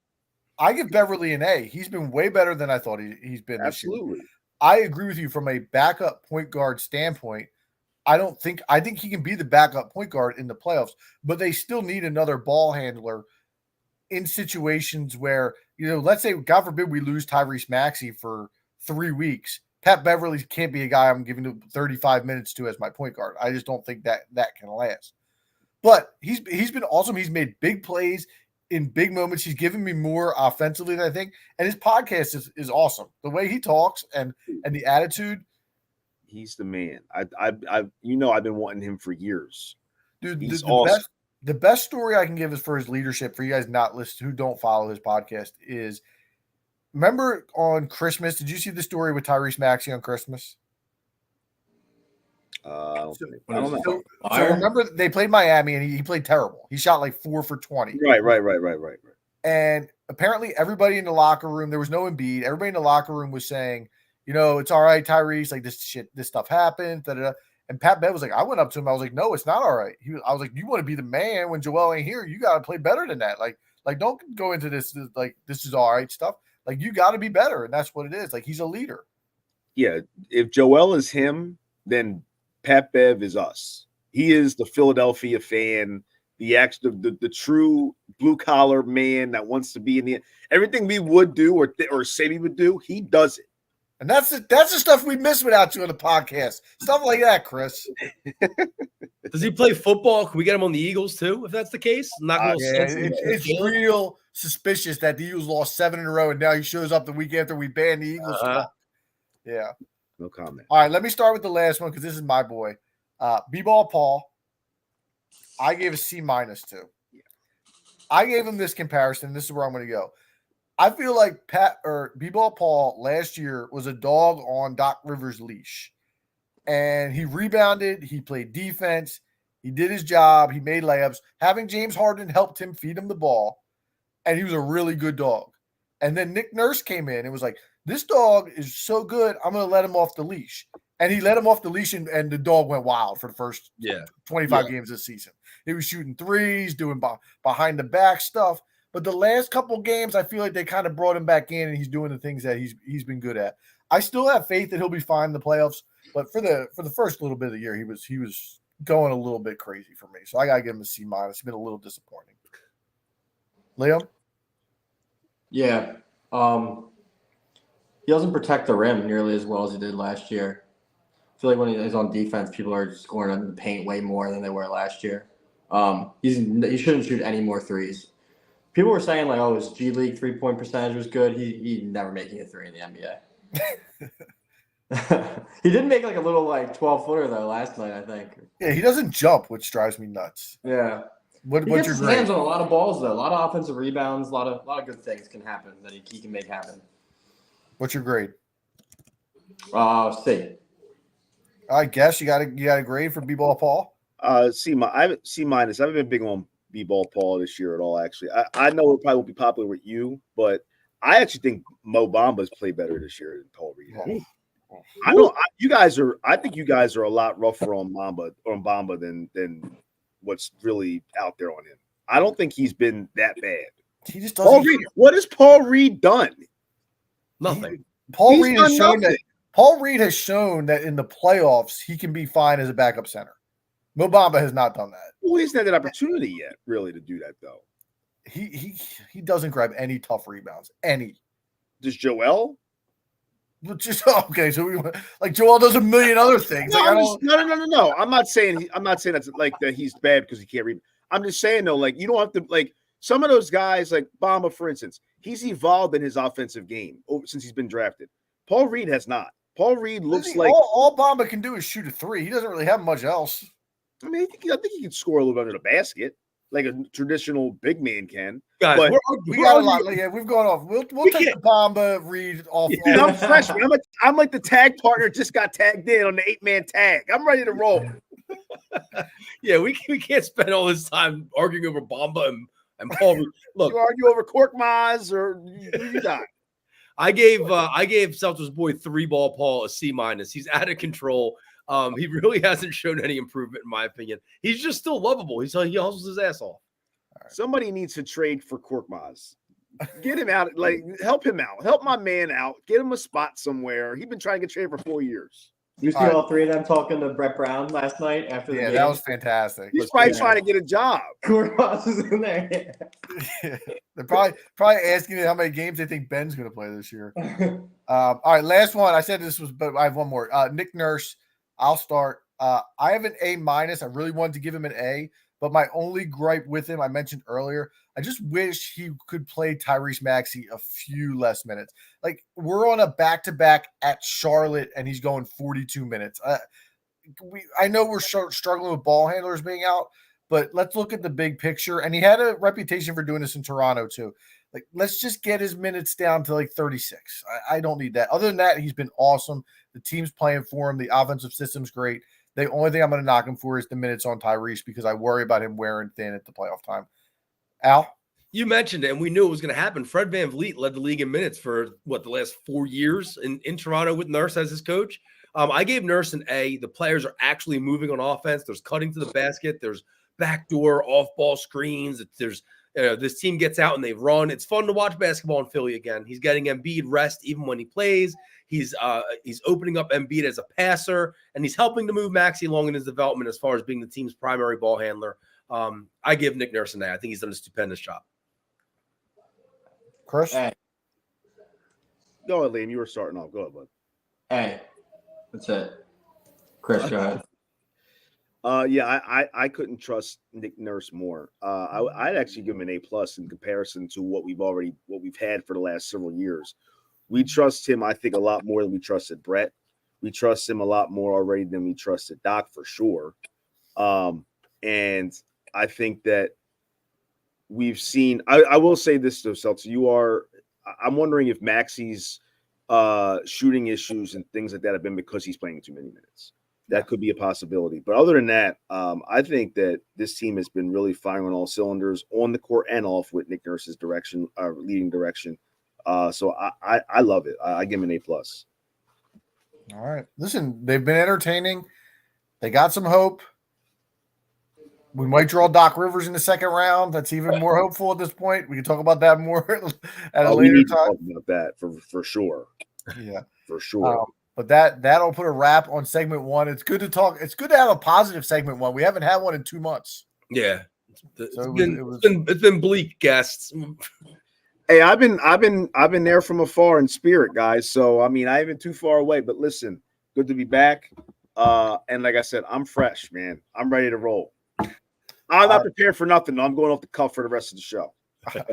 I give Beverly an A. He's been way better than I thought he's been. Absolutely. I agree with you from a backup point guard standpoint. I think he can be the backup point guard in the playoffs, but they still need another ball handler in situations where, let's say, God forbid, we lose Tyrese Maxey for 3 weeks. Pat Beverly can't be a guy I'm giving 35 minutes to as my point guard. I just don't think that can last. But he's been awesome. He's made big plays in big moments. He's given me more offensively than I think. And his podcast is awesome. The way he talks and the attitude. He's the man. I've been wanting him for years. Dude, he's awesome. The best story I can give is for his leadership. For you guys who don't follow his podcast, is remember on Christmas, did you see the story with Tyrese Maxey on Christmas? I don't know. So remember they played Miami and he played terrible. He shot like 4 for 20. Right. And apparently everybody in the locker room, there was no Embiid. Everybody in the locker room was saying, it's all right, Tyrese. Like this stuff happened. Da-da-da. And Pat Bev was like, I went up to him. I was like, no, it's not all right. I was like, you want to be the man when Joel ain't here. You got to play better than that. Like don't go into this like this is all right stuff. Like you got to be better, and that's what it is. Like he's a leader. Yeah, if Joel is him, then Pat Bev is us. He is the Philadelphia fan, the true blue collar man that wants to be in the everything we would do or say we would do. He does it. And that's the stuff we miss without you on the podcast. Stuff like that, Chris. Does he play football? Can we get him on the Eagles too? If that's the case, it's real suspicious that the Eagles lost 7 in a row, and now he shows up the week after we banned the Eagles. Yeah, no comment. All right, let me start with the last one because this is my boy, B-Ball Paul. I gave a C- to. I gave him this comparison. This is where I'm going to go. I feel like B-Ball Paul last year was a dog on Doc Rivers' leash. And he rebounded. He played defense. He did his job. He made layups. Having James Harden helped him feed him the ball. And he was a really good dog. And then Nick Nurse came in and was like, this dog is so good, I'm going to let him off the leash. And he let him off the leash, and the dog went wild for the first 25 games this season. He was shooting threes, doing behind-the-back stuff. But the last couple games, I feel like they kind of brought him back in, and he's doing the things that he's been good at. I still have faith that he'll be fine in the playoffs, but for the first little bit of the year, he was going a little bit crazy for me. So I got to give him a C-. It's been a little disappointing. Liam? Yeah. He doesn't protect the rim nearly as well as he did last year. I feel like when he's on defense, people are scoring in the paint way more than they were last year. He shouldn't shoot any more threes. People were saying like, oh, his G League 3-point percentage was good. He's never making a three in the NBA. He did make like a little like 12-footer though last night, I think. Yeah, he doesn't jump, which drives me nuts. Yeah. What's He your gets his grade? hands on a lot of balls though. A lot of offensive rebounds. A lot of good things can happen that he can make happen. What's your grade? C. I guess you got a grade for B-ball Paul. C minus. I haven't been big on B-ball Paul this year at all. Actually, I know it probably won't be popular with you, but I actually think Mo Bamba's played better this year than Paul Reed. I think you guys are a lot rougher on Bamba than what's really out there on him. I don't think he's been that bad. He just doesn't. What has Paul Reed done? Nothing. Paul Reed has shown that in the playoffs he can be fine as a backup center. Mo Bamba has not done that. Well, he's not had an opportunity yet, really, to do that though. He doesn't grab any tough rebounds. Any. Does Joel? Just okay. So Joel does a million other things. No. I'm not saying that's like that he's bad because he can't read. I'm just saying though, like you don't have to like some of those guys, like Bamba, for instance. He's evolved in his offensive game since he's been drafted. Paul Reed has not. Paul Reed looks like all Bamba can do is shoot a three. He doesn't really have much else. I mean, I think he can score a little bit under the basket, like a traditional big man can. Guys, but we got a lot. Yeah, we've gone off. We'll take the Bamba Reed off. Dude, I'm freshman. I'm like the tag partner just got tagged in on the 8-man tag. I'm ready to roll. Yeah, we can't spend all this time arguing over Bamba and Paul Reed. Look, you argue over Korkmaz or you got. I gave Celtics boy 3-ball Paul a C minus. He's out of control. He really hasn't shown any improvement in my opinion. He's just still lovable. He hustles his ass off. Somebody needs to trade for Korkmaz. Get him out. Like help him out. Help my man out. Get him a spot somewhere. He's been trying to get traded for 4 years. You see all three of them talking to Brett Brown last night after the game? Yeah, that was fantastic. He's probably trying to get a job. Korkmaz is in there. Yeah. They're probably asking how many games they think Ben's going to play this year. All right, last one. I said this was, but I have one more. Nick Nurse. I'll start. I have an A minus. I really wanted to give him an A, but my only gripe with him, I mentioned earlier, I just wish he could play Tyrese Maxey a few less minutes. Like we're on a back-to-back at Charlotte, and he's going 42 minutes. I know we're struggling with ball handlers being out, but let's look at the big picture. And he had a reputation for doing this in Toronto too. Like, let's just get his minutes down to like 36. I don't need that. Other than that, he's been awesome. The team's playing for him. The offensive system's great. The only thing I'm going to knock him for is the minutes on Tyrese because I worry about him wearing thin at the playoff time. Al? You mentioned it, and we knew it was going to happen. Fred VanVleet led the league in minutes for, the last 4 years in Toronto with Nurse as his coach. I gave Nurse an A. The players are actually moving on offense. There's cutting to the basket. There's backdoor off-ball screens. There's this team gets out and they run. It's fun to watch basketball in Philly again. He's getting Embiid rest even when he plays. He's opening up Embiid as a passer, and he's helping to move Maxey along in his development as far as being the team's primary ball handler. I give Nick Nurse an A. I think he's done a stupendous job. Chris? Hey. Go ahead, Liam. You were starting off. Go ahead, bud. Hey. That's it. Chris, go ahead. I couldn't trust Nick Nurse more. I'd actually give him an A+ in comparison to what we've had for the last several years. We trust him, I think, a lot more than we trusted Brett. We trust him a lot more already than we trusted Doc for sure. And I think that we've seen. I will say this though, Celtics. I'm wondering if Maxey's shooting issues and things like that have been because he's playing too many minutes. That could be a possibility. But other than that, I think that this team has been really firing on all cylinders on the court and off with Nick Nurse's leading direction. So I love it. I give him an A+. All right. Listen, they've been entertaining. They got some hope. We might draw Doc Rivers in the second round. That's even more hopeful at this point. We can talk about that more at a later time. Talk about that for sure. Yeah, for sure. But that'll put a wrap on segment one. It's good to talk. It's good to have a positive segment one. We haven't had one in 2 months. Yeah. So It's been bleak, guests. Hey, I've been there from afar in spirit, guys. So I mean, I ain't been too far away. But listen, good to be back. And like I said, I'm fresh, man. I'm ready to roll. I'm not prepared for nothing. I'm going off the cuff for the rest of the show.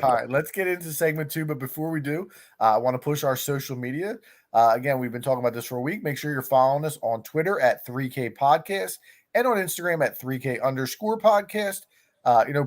All right, let's get into segment two. But before we do, I want to push our social media. Again, we've been talking about this for a week. Make sure you're following us on Twitter at 3K Podcast and on Instagram at 3K_podcast.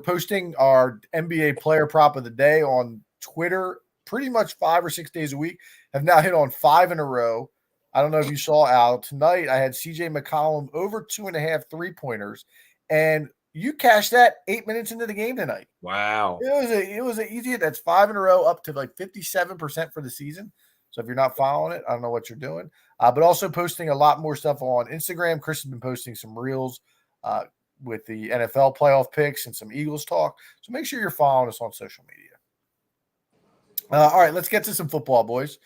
Posting our NBA player prop of the day on Twitter pretty much 5 or 6 days a week. Have now hit on 5 in a row. I don't know if you saw, Al, tonight I had CJ McCollum over 2.5 3-pointers, and you cashed that 8 minutes into the game tonight. Wow. It was an easy hit. That's 5 in a row, up to like 57% for the season. So if you're not following it, I don't know what you're doing. But also posting a lot more stuff on Instagram. Chris has been posting some reels with the NFL playoff picks and some Eagles talk. So make sure you're following us on social media. All right, let's get to some football, boys.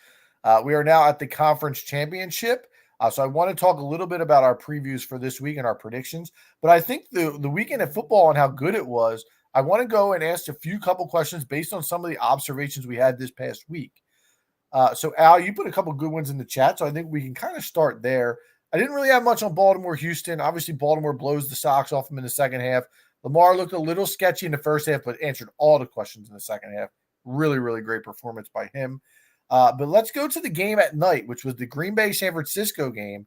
We are now at the conference championship. So I want to talk a little bit about our previews for this week and our predictions. But I think the weekend of football and how good it was, I want to go and ask a couple questions based on some of the observations we had this past week. So, Al, you put a couple good ones in the chat, so I think we can kind of start there. I didn't really have much on Baltimore-Houston. Obviously, Baltimore blows the socks off them in the second half. Lamar looked a little sketchy in the first half, but answered all the questions in the second half. Really, really great performance by him. But let's go to the game at night, which was the Green Bay-San Francisco game.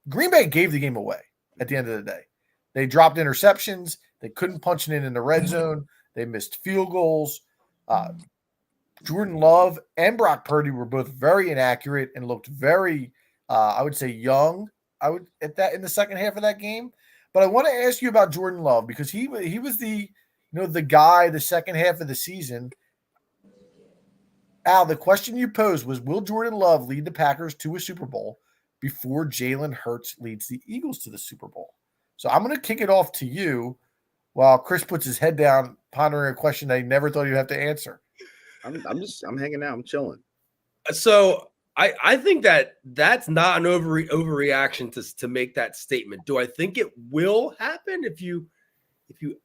Green Bay gave the game away at the end of the day. They dropped interceptions. They couldn't punch it in the red zone. They missed field goals. Jordan Love and Brock Purdy were both very inaccurate and looked very, I would say, young. In the second half of that game. But I want to ask you about Jordan Love because he was the guy the second half of the season. Al, the question you posed was, will Jordan Love lead the Packers to a Super Bowl before Jalen Hurts leads the Eagles to the Super Bowl? So I'm going to kick it off to you while Chris puts his head down, pondering a question that he never thought he'd have to answer. I'm hanging out. I'm chilling. So I think that's not an overreaction to make that statement. Do I think it will happen? If you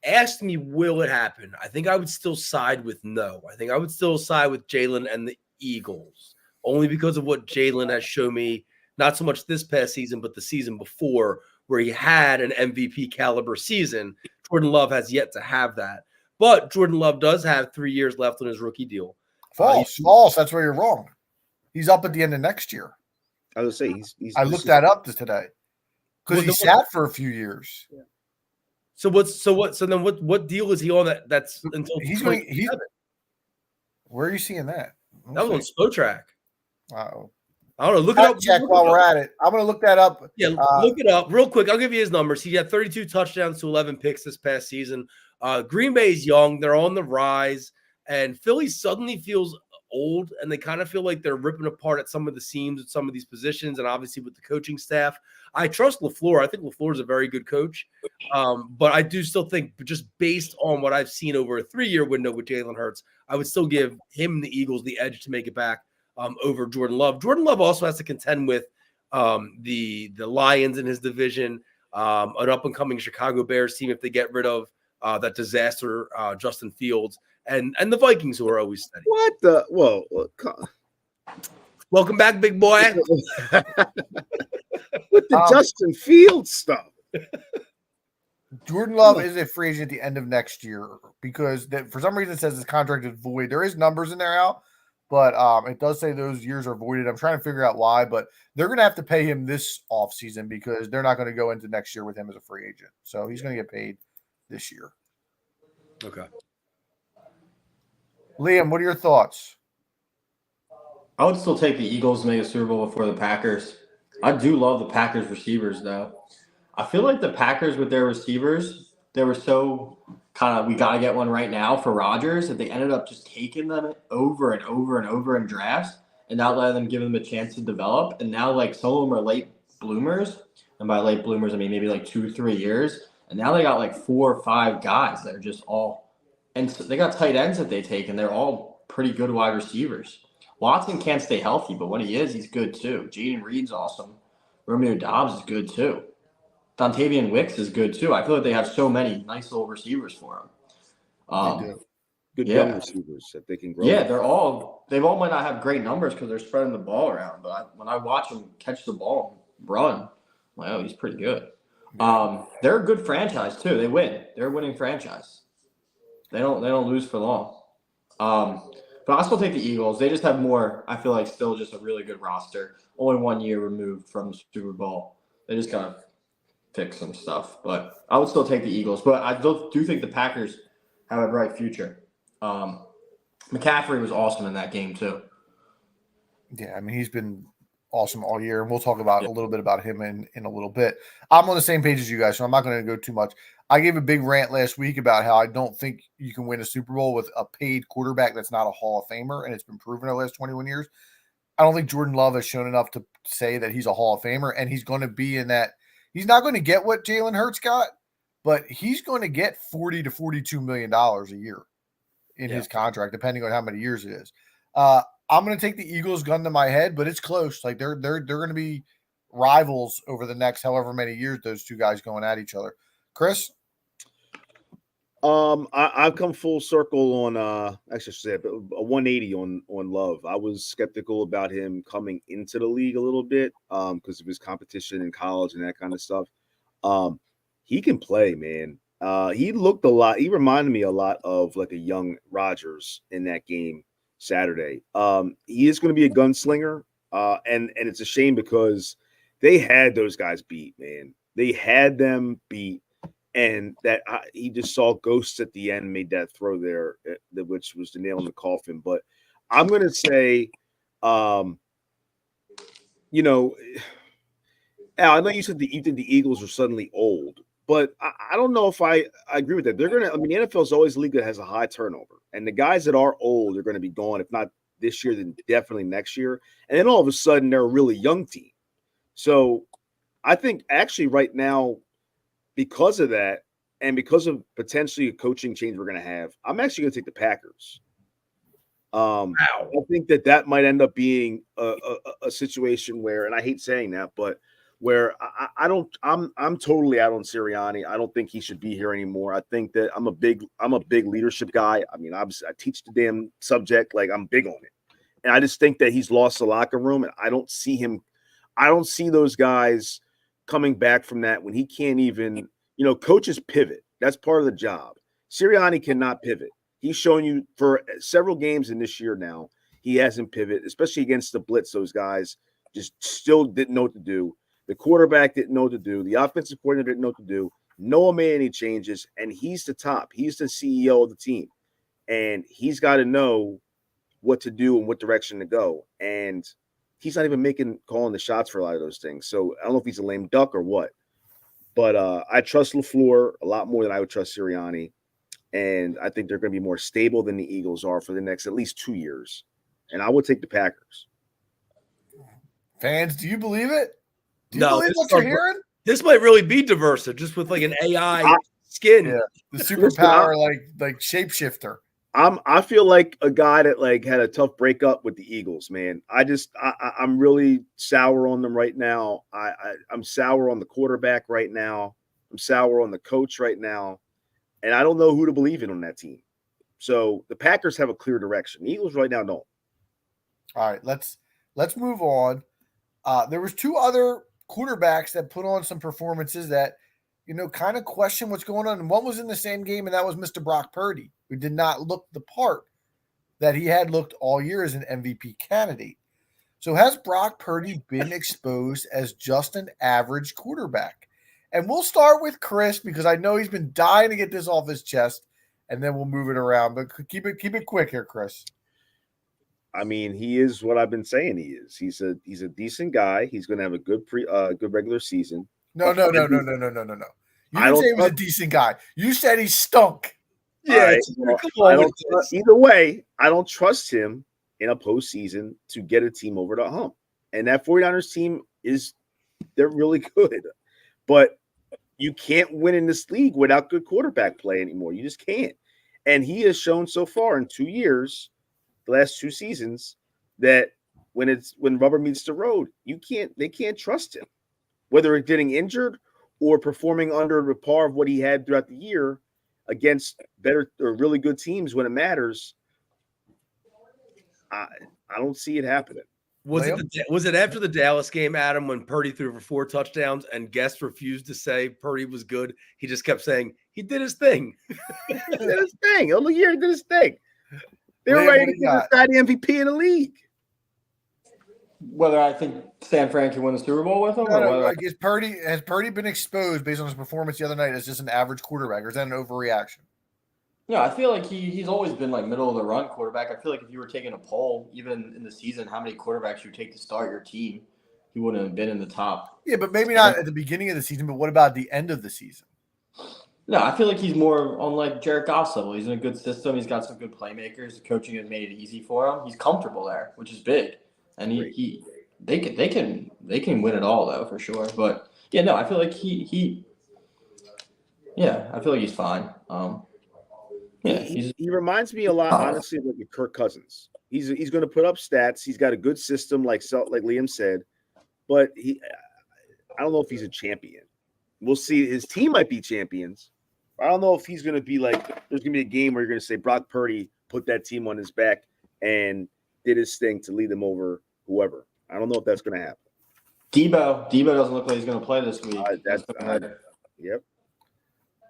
asked me, will it happen? I think I would still side with no. I think I would still side with Jalen and the Eagles, only because of what Jalen has shown me, not so much this past season, but the season before, where he had an MVP caliber season. Jordan Love has yet to have that. But Jordan Love does have 3 years left on his rookie deal. False. That's where you're wrong. He's up at the end of next year. I was going to say, I looked that up today because he sat for a few years. Yeah. So what deal is he on that's until he's where are you seeing that? That was on Spotrac. Uh-oh. I don't know. Look it up. Check while we're at it. I'm going to look that up. Yeah, look it up real quick. I'll give you his numbers. He had 32 touchdowns to 11 picks this past season. Green Bay's young. They're on the rise. And Philly suddenly feels old, and they kind of feel like they're ripping apart at some of the seams at some of these positions, and obviously with the coaching staff. I trust LaFleur. I think LaFleur is a very good coach. But I do still think, just based on what I've seen over a 3-year window with Jalen Hurts, I would still give him and the Eagles the edge to make it back over Jordan Love. Jordan Love also has to contend with the Lions in his division, an up-and-coming Chicago Bears team if they get rid of that disaster Justin Fields, and the Vikings, who are always steady. What the? Whoa. Welcome back, big boy. With the Justin Fields stuff. Jordan Love is a free agent at the end of next year because for some reason it says his contract is void. There is numbers in there, Al, but it does say those years are voided. I'm trying to figure out why, but they're going to have to pay him this offseason because they're not going to go into next year with him as a free agent. So he's going to get paid this year. Okay. Liam, what are your thoughts? I would still take the Eagles to make a Super Bowl before the Packers. I do love the Packers receivers, though. I feel like the Packers with their receivers, they were so kind of, we got to get one right now for Rodgers, that they ended up just taking them over and over and over in drafts and not letting them give them a chance to develop. And now, like, some of them are late bloomers. And by late bloomers, I mean maybe like 2-3 years. And now they got like 4 or 5 guys that are just all – and so they got tight ends that they take, and they're all pretty good wide receivers. Watson can't stay healthy, but when he is, he's good too. Jaden Reed's awesome. Romeo Dobbs is good too. Dontavian Wicks is good too. I feel like they have so many nice little receivers for him. They do. Good Yeah. young receivers that they can grow. Yeah, they all might not have great numbers because they're spreading the ball around. But when I watch them catch the ball, run, I'm like, oh, he's pretty good. They're a good franchise too. They win. They're a winning franchise. They don't lose for long. But I still take the Eagles. They just have more. I feel like still just a really good roster. Only 1 year removed from the Super Bowl. They just kind of fix some stuff. But I would still take the Eagles. But I do think the Packers have a bright future. McCaffrey was awesome in that game too. Yeah, I mean, he's been awesome all year, and we'll talk about a little bit about him in a little bit. I'm on the same page as you guys, so I'm not going to go too much. I gave a big rant last week about how I don't think you can win a Super Bowl with a paid quarterback that's not a Hall of Famer, and it's been proven in the last 21 years. I don't think Jordan Love has shown enough to say that he's a Hall of Famer, and he's going to be in that. He's not going to get what Jalen Hurts got, but he's going to get $40 to $42 million a year in his contract, depending on how many years it is. I'm going to take the Eagles gun to my head, but it's close. Like they're going to be rivals over the next however many years. Those two guys going at each other. Chris, I've come full circle on actually I said a 180 on Love. I was skeptical about him coming into the league a little bit because of his competition in college and that kind of stuff. He can play, man. He looked a lot. He reminded me a lot of like a young Rodgers in that game Saturday. He is going to be a gunslinger, and it's a shame because they had those guys beat, man. They had them beat, and that he just saw ghosts at the end, made that throw there, which was the nail in the coffin. But I'm going to say, you know, Al, I know you said that you think the Eagles are suddenly old. But I don't know if I agree with that. They're going to – I mean, the NFL is always a league that has a high turnover. And the guys that are old are going to be gone, if not this year, then definitely next year. And then all of a sudden, they're a really young team. So I think actually right now, because of that and because of potentially a coaching change we're going to have, I'm actually going to take the Packers. I think that might end up being a situation where – and I hate saying that, but – where I'm totally out on Sirianni. I don't think he should be here anymore. I think that I'm a big leadership guy. I mean, obviously I teach the damn subject, like I'm big on it. And I just think that he's lost the locker room, and I don't see those guys coming back from that when he can't even, coaches pivot. That's part of the job. Sirianni cannot pivot. He's shown you for several games in this year now, he hasn't pivoted, especially against the blitz. Those guys just still didn't know what to do. The quarterback didn't know what to do. The offensive coordinator didn't know what to do. No one made any changes, and he's the top. He's the CEO of the team, and he's got to know what to do and what direction to go. And he's not even calling the shots for a lot of those things. So I don't know if he's a lame duck or what. But I trust LaFleur a lot more than I would trust Sirianni, and I think they're going to be more stable than the Eagles are for the next at least 2 years. And I would take the Packers. Fans, do you believe it? Do you believe what you're hearing? This might really be Diversa, just with like an AI skin. Yeah, the superpower, like shapeshifter. I feel like a guy that like had a tough breakup with the Eagles, man. I'm really sour on them right now. I'm sour on the quarterback right now. I'm sour on the coach right now, and I don't know who to believe in on that team. So the Packers have a clear direction. The Eagles right now don't. All right, let's move on. There was two other quarterbacks that put on some performances that, kind of question what's going on. And one was in the same game, and that was Mr. Brock Purdy, who did not look the part that he had looked all year as an MVP candidate. So has Brock Purdy been exposed as just an average quarterback? And we'll start with Chris because I know he's been dying to get this off his chest, and then we'll move it around. But keep it quick here, Chris. I mean, he is what I've been saying he is. He's a decent guy. He's going to have a good regular season. No. You didn't say he was a decent guy. You said he stunk. Yeah. Either way, I don't trust him in a postseason to get a team over the hump. And that 49ers team they're really good. But you can't win in this league without good quarterback play anymore. You just can't. And he has shown so far in 2 years, the last 2 seasons, that when rubber meets the road, they can't trust him, whether it's getting injured or performing under the par of what he had throughout the year against better or really good teams when it matters. I don't see it happening. Was it after the Dallas game, Adam, when Purdy threw for 4 touchdowns and guests refused to say Purdy was good? He just kept saying he did his thing. He did his thing. All year he did his thing. They were ready to give this guy the MVP in the league. Whether I think San Fran can win the Super Bowl with him, has Purdy been exposed based on his performance the other night as just an average quarterback, or is that an overreaction? Yeah, I feel like he's always been like middle of the run quarterback. I feel like if you were taking a poll, even in the season, how many quarterbacks you take to start your team, he wouldn't have been in the top. Yeah, but maybe not at the beginning of the season. But what about the end of the season? No, I feel like he's more on like Jared Goff's level. He's in a good system. He's got some good playmakers. The coaching has made it easy for him. He's comfortable there, which is big. And they can win it all though for sure. But yeah, no, I feel like I feel like he's fine. Yeah, he reminds me a lot, honestly, of like a Kirk Cousins. He's going to put up stats. He's got a good system, like Liam said, but I don't know if he's a champion. We'll see. His team might be champions. I don't know if he's going to be like. There's going to be a game where you're going to say Brock Purdy put that team on his back and did his thing to lead them over whoever. I don't know if that's going to happen. Debo doesn't look like he's going to play this week. Yep.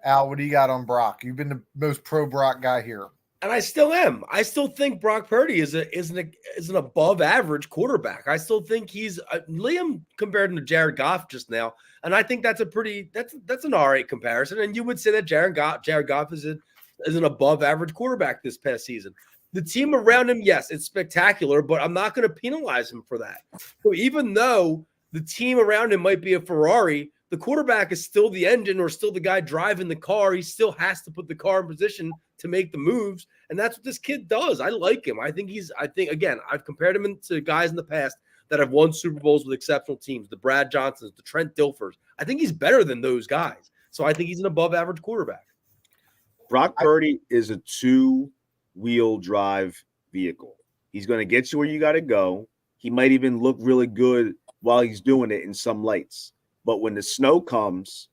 Al, what do you got on Brock? You've been the most pro Brock guy here. And I still am. I still think Brock Purdy is an above average quarterback. I still think he's Liam compared him to Jared Goff just now, and I think that's an all right comparison. And you would say that Jared Goff is an above average quarterback this past season. The team around him, yes, it's spectacular, but I'm not going to penalize him for that. So even though the team around him might be a Ferrari, the quarterback is still the engine or still the guy driving the car. He still has to put the car in position to make the moves. And that's what this kid does. I like him. I think again, I've compared him to guys in the past that have won Super Bowls with exceptional teams, the Brad Johnsons, the Trent Dilfers. I think he's better than those guys. So I think he's an above average quarterback. Brock Purdy is a 2-wheel drive vehicle. He's going to get you where you got to go. He might even look really good while he's doing it in some lights. But when the snow comes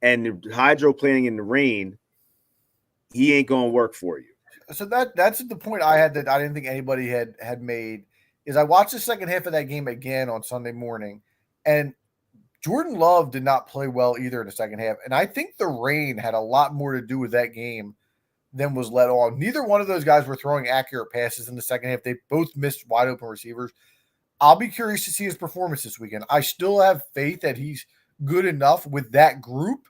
and the hydroplaning in the rain, he ain't going to work for you. So that's the point I had that I didn't think anybody had made is I watched the second half of that game again on Sunday morning, and Jordan Love did not play well either in the second half. And I think the rain had a lot more to do with that game than was let on. Neither one of those guys were throwing accurate passes in the second half. They both missed wide open receivers. I'll be curious to see his performance this weekend. I still have faith that he's good enough with that group,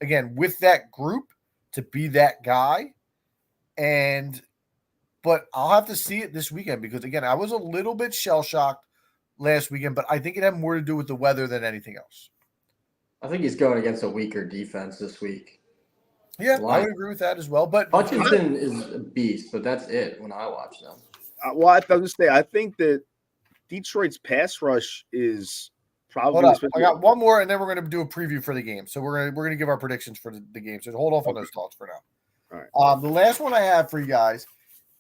to be that guy. But I'll have to see it this weekend because, again, I was a little bit shell-shocked last weekend, but I think it had more to do with the weather than anything else. I think he's going against a weaker defense this week. Yeah, I would agree with that as well. But Hutchinson is a beast, but that's it when I watch them. I think that Detroit's pass rush is probably. Hold up. I got one more, and then we're going to do a preview for the game. So we're going to give our predictions for the game. So hold off on those thoughts for now. All right. The last one I have for you guys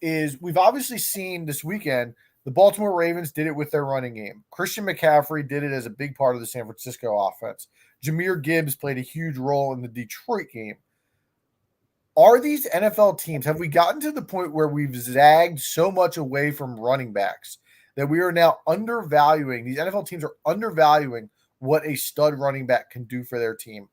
is we've obviously seen this weekend the Baltimore Ravens did it with their running game. Christian McCaffrey did it as a big part of the San Francisco offense. Jahmyr Gibbs played a huge role in the Detroit game. Are these NFL teams, have we gotten to the point where we've zagged so much away from running backs that we are now undervaluing, these NFL teams are undervaluing what a stud running back can do for their team?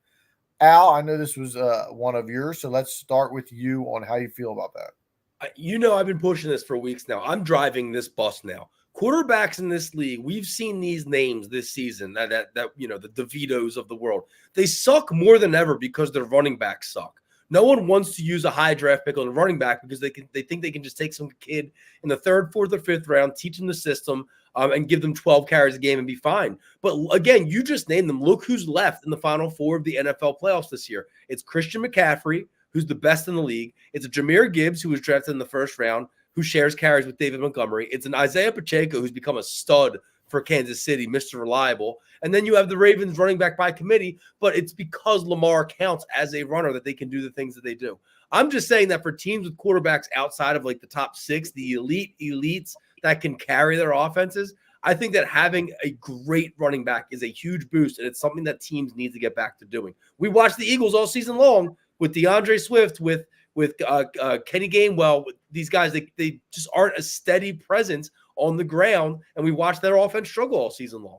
Al, I know this was one of yours, so let's start with you on how you feel about that. I've been pushing this for weeks now. I'm driving this bus now. Quarterbacks in this league, we've seen these names this season, that the DeVitos of the world. They suck more than ever because their running backs suck. No one wants to use a high draft pick on a running back because they think they can just take some kid in the 3rd, 4th, or 5th round, teach them the system, and give them 12 carries a game and be fine. But again, you just named them. Look who's left in the Final Four of the NFL playoffs this year. It's Christian McCaffrey, who's the best in the league. It's a Jahmyr Gibbs, who was drafted in the 1st round, who shares carries with David Montgomery. It's an Isaiah Pacheco, who's become a stud for Kansas City, Mr. Reliable. And then you have the Ravens running back by committee, but it's because Lamar counts as a runner that they can do the things that they do. I'm just saying that for teams with quarterbacks outside of like the top 6, the elites, that can carry their offenses. I think that having a great running back is a huge boost, and it's something that teams need to get back to doing. We watched the Eagles all season long with DeAndre Swift, with Kenny Gainwell. With these guys, they just aren't a steady presence on the ground, and we watched their offense struggle all season long.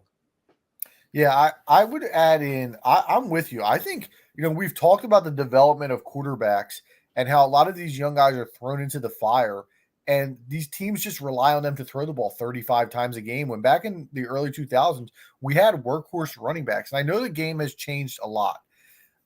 Yeah, I would add in, I'm with you. I think, we've talked about the development of quarterbacks and how a lot of these young guys are thrown into the fire, and these teams just rely on them to throw the ball 35 times a game. When back in the early 2000s, we had workhorse running backs. And I know the game has changed a lot.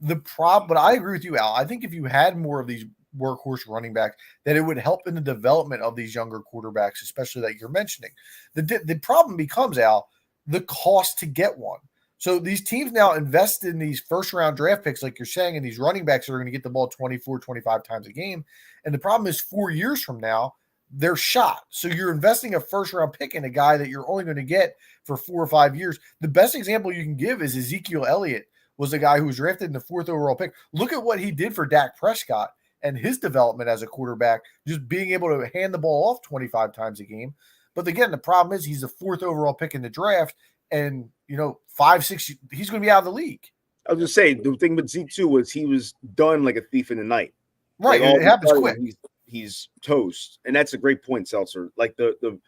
But I agree with you, Al. I think if you had more of these workhorse running backs, that it would help in the development of these younger quarterbacks, especially that you're mentioning. The problem becomes, Al, the cost to get one. So these teams now invest in these first-round draft picks, like you're saying, and these running backs that are going to get the ball 24, 25 times a game. And the problem is 4 years from now, they're shot. So you're investing a first-round pick in a guy that you're only going to get for 4 or 5 years. The best example you can give is Ezekiel Elliott was a guy who was drafted in the 4th overall pick. Look at what he did for Dak Prescott and his development as a quarterback, just being able to hand the ball off 25 times a game. But again, the problem is he's the 4th overall pick in the draft, and 5, 6, he's going to be out of the league. I was just saying, the thing with Zeke too was he was done like a thief in the night. Right, Like, it happens quick. He's toast, and that's a great point, Seltzer. Like the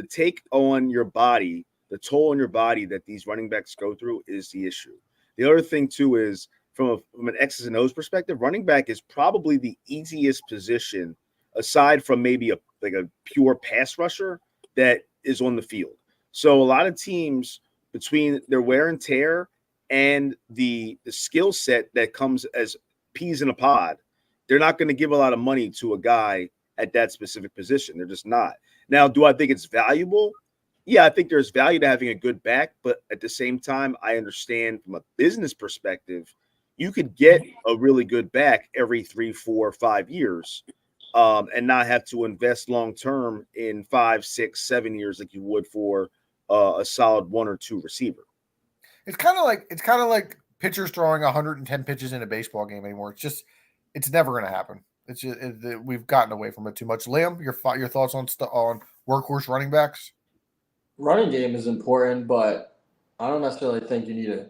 take on your body, the toll on your body that these running backs go through is the issue. The other thing too is from an X's and O's perspective, running back is probably the easiest position aside from maybe a pure pass rusher that is on the field. So a lot of teams, between their wear and tear and the skill set that comes as peas in a pod, they're not going to give a lot of money to a guy at that specific position. They're just not. Now, do I think it's valuable? Yeah, I think there's value to having a good back, but at the same time, I understand from a business perspective, you could get a really good back every 3, 4, 5 years. And not have to invest long-term in 5, 6, 7 years like you would for a solid 1 or 2 receiver. It's kind of like pitchers throwing 110 pitches in a baseball game anymore. It's never going to happen. It's just, we've gotten away from it too much. Liam, your thoughts on workhorse running backs? Running game is important, but I don't necessarily think you need a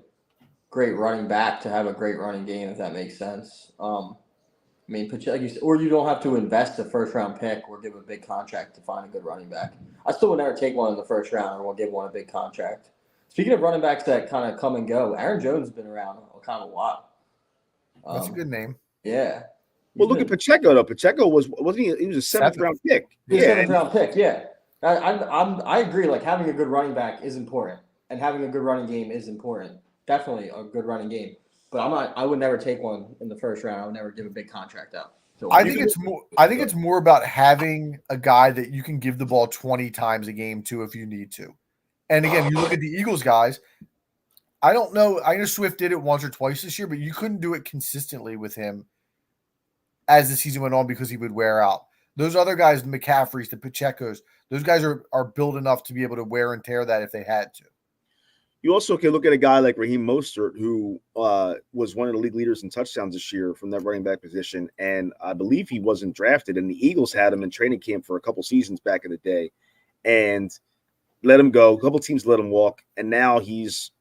great running back to have a great running game, if that makes sense. I mean, like you said, or you don't have to invest a first-round pick or give a big contract to find a good running back. I still would never take one in the first round or will give one a big contract. Speaking of running backs that kind of come and go, Aaron Jones has been around kind of a while. That's a good name. Yeah. Well, look at Pacheco though. Pacheco wasn't he? He was a 7th round pick. He was a 7th round pick. Yeah. I agree. Like, having a good running back is important, and having a good running game is important. Definitely a good running game. But I would never take one in the first round. I would never give a big contract out. So I think it's more about having a guy that you can give the ball 20 times a game to if you need to. And again, you look at the Eagles guys. I don't know. I know Swift did it once or twice this year, but you couldn't do it consistently with him as the season went on because he would wear out. Those other guys, the McCaffreys, the Pachecos, those guys are built enough to be able to wear and tear that if they had to. You also can look at a guy like Raheem Mostert, who was one of the league leaders in touchdowns this year from that running back position. And I believe he wasn't drafted, and the Eagles had him in training camp for a couple seasons back in the day and let him go. A couple teams let him walk. And now he's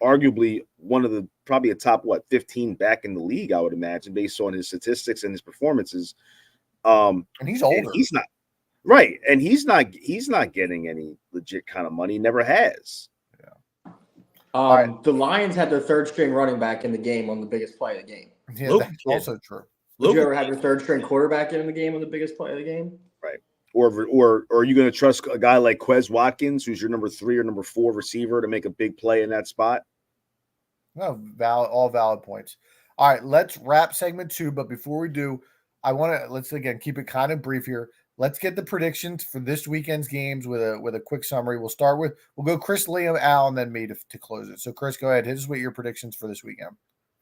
arguably one of probably a top, 15 back in the league, I would imagine, based on his statistics and his performances. And he's older. And he's not right. And he's not getting any legit kind of money. He never has. The Lions had their 3rd string running back in the game on the biggest play of the game. Yeah, that's also true. Did you ever have your 3rd string quarterback in the game on the biggest play of the game? Right. Or are you going to trust a guy like Quez Watkins, who's your number 3 or number 4 receiver, to make a big play in that spot? No, all valid points. All right, let's wrap segment 2. But before we do, let's again keep it kind of brief here. Let's get the predictions for this weekend's games with a quick summary. We'll go Chris, Liam, Al, and then me to close it. So, Chris, go ahead. Hit us with your predictions for this weekend.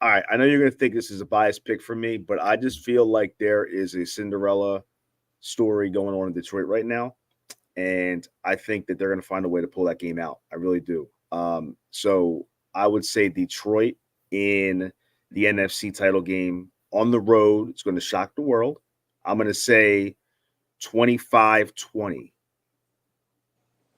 All right. I know you're going to think this is a biased pick for me, but I just feel like there is a Cinderella story going on in Detroit right now. And I think that they're going to find a way to pull that game out. I really do. So I would say Detroit in the NFC title game on the road. It's going to shock the world. I'm going to say 25-20.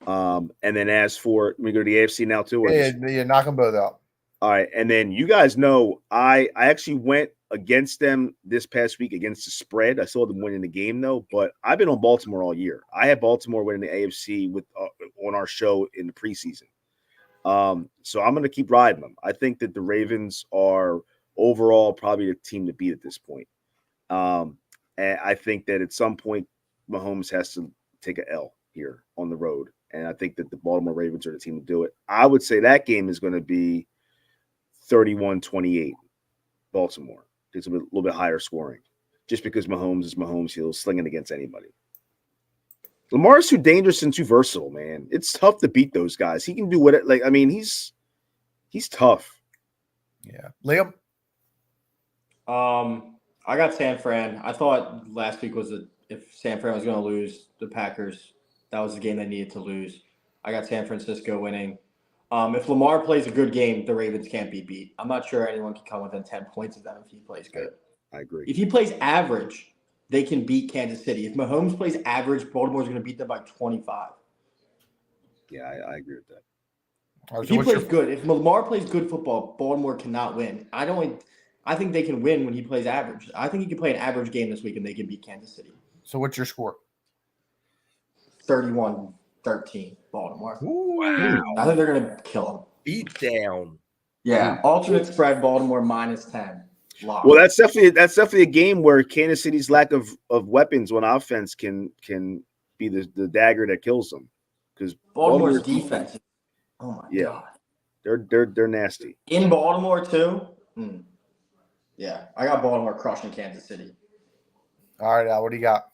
And then as for we go to the AFC now too. Or Yeah, knock them both out. All right, and then you guys know I actually went against them this past week against the spread. I saw them winning the game though, but I've been on Baltimore all year. I had Baltimore winning the AFC with on our show in the preseason. So I'm going to keep riding them. I think that the Ravens are overall probably the team to beat at this point. And I think that at some point Mahomes has to take an L here on the road, and I think that the Baltimore Ravens are the team to do it. I would say that game is going to be 31-28 Baltimore. It's a little bit higher scoring just because Mahomes is Mahomes. He'll sling it against anybody. Lamar is too dangerous and too versatile, man. It's tough to beat those guys. He can do what he's tough. Yeah. Liam? I got San Fran. I thought last week was if San Fran was going to lose the Packers, that was the game they needed to lose. I got San Francisco winning. If Lamar plays a good game, the Ravens can't be beat. I'm not sure anyone can come within 10 points of them if he plays good. I agree. If he plays average, they can beat Kansas City. If Mahomes plays average, Baltimore's going to beat them by 25. Yeah, I agree with that. Right, If he plays good, if Lamar plays good football, Baltimore cannot win. I think they can win when he plays average. I think he can play an average game this week and they can beat Kansas City. So what's your score? 31-13, Baltimore. Wow. I think they're going to kill him. Beat down. Yeah, alternate spread, Baltimore -10. Lock. Well, that's definitely a game where Kansas City's lack of weapons on offense can be the dagger that kills them. Because Baltimore's defense. Oh my god. They're nasty. In Baltimore too? Yeah. I got Baltimore crushing Kansas City. All right, Al, what do you got?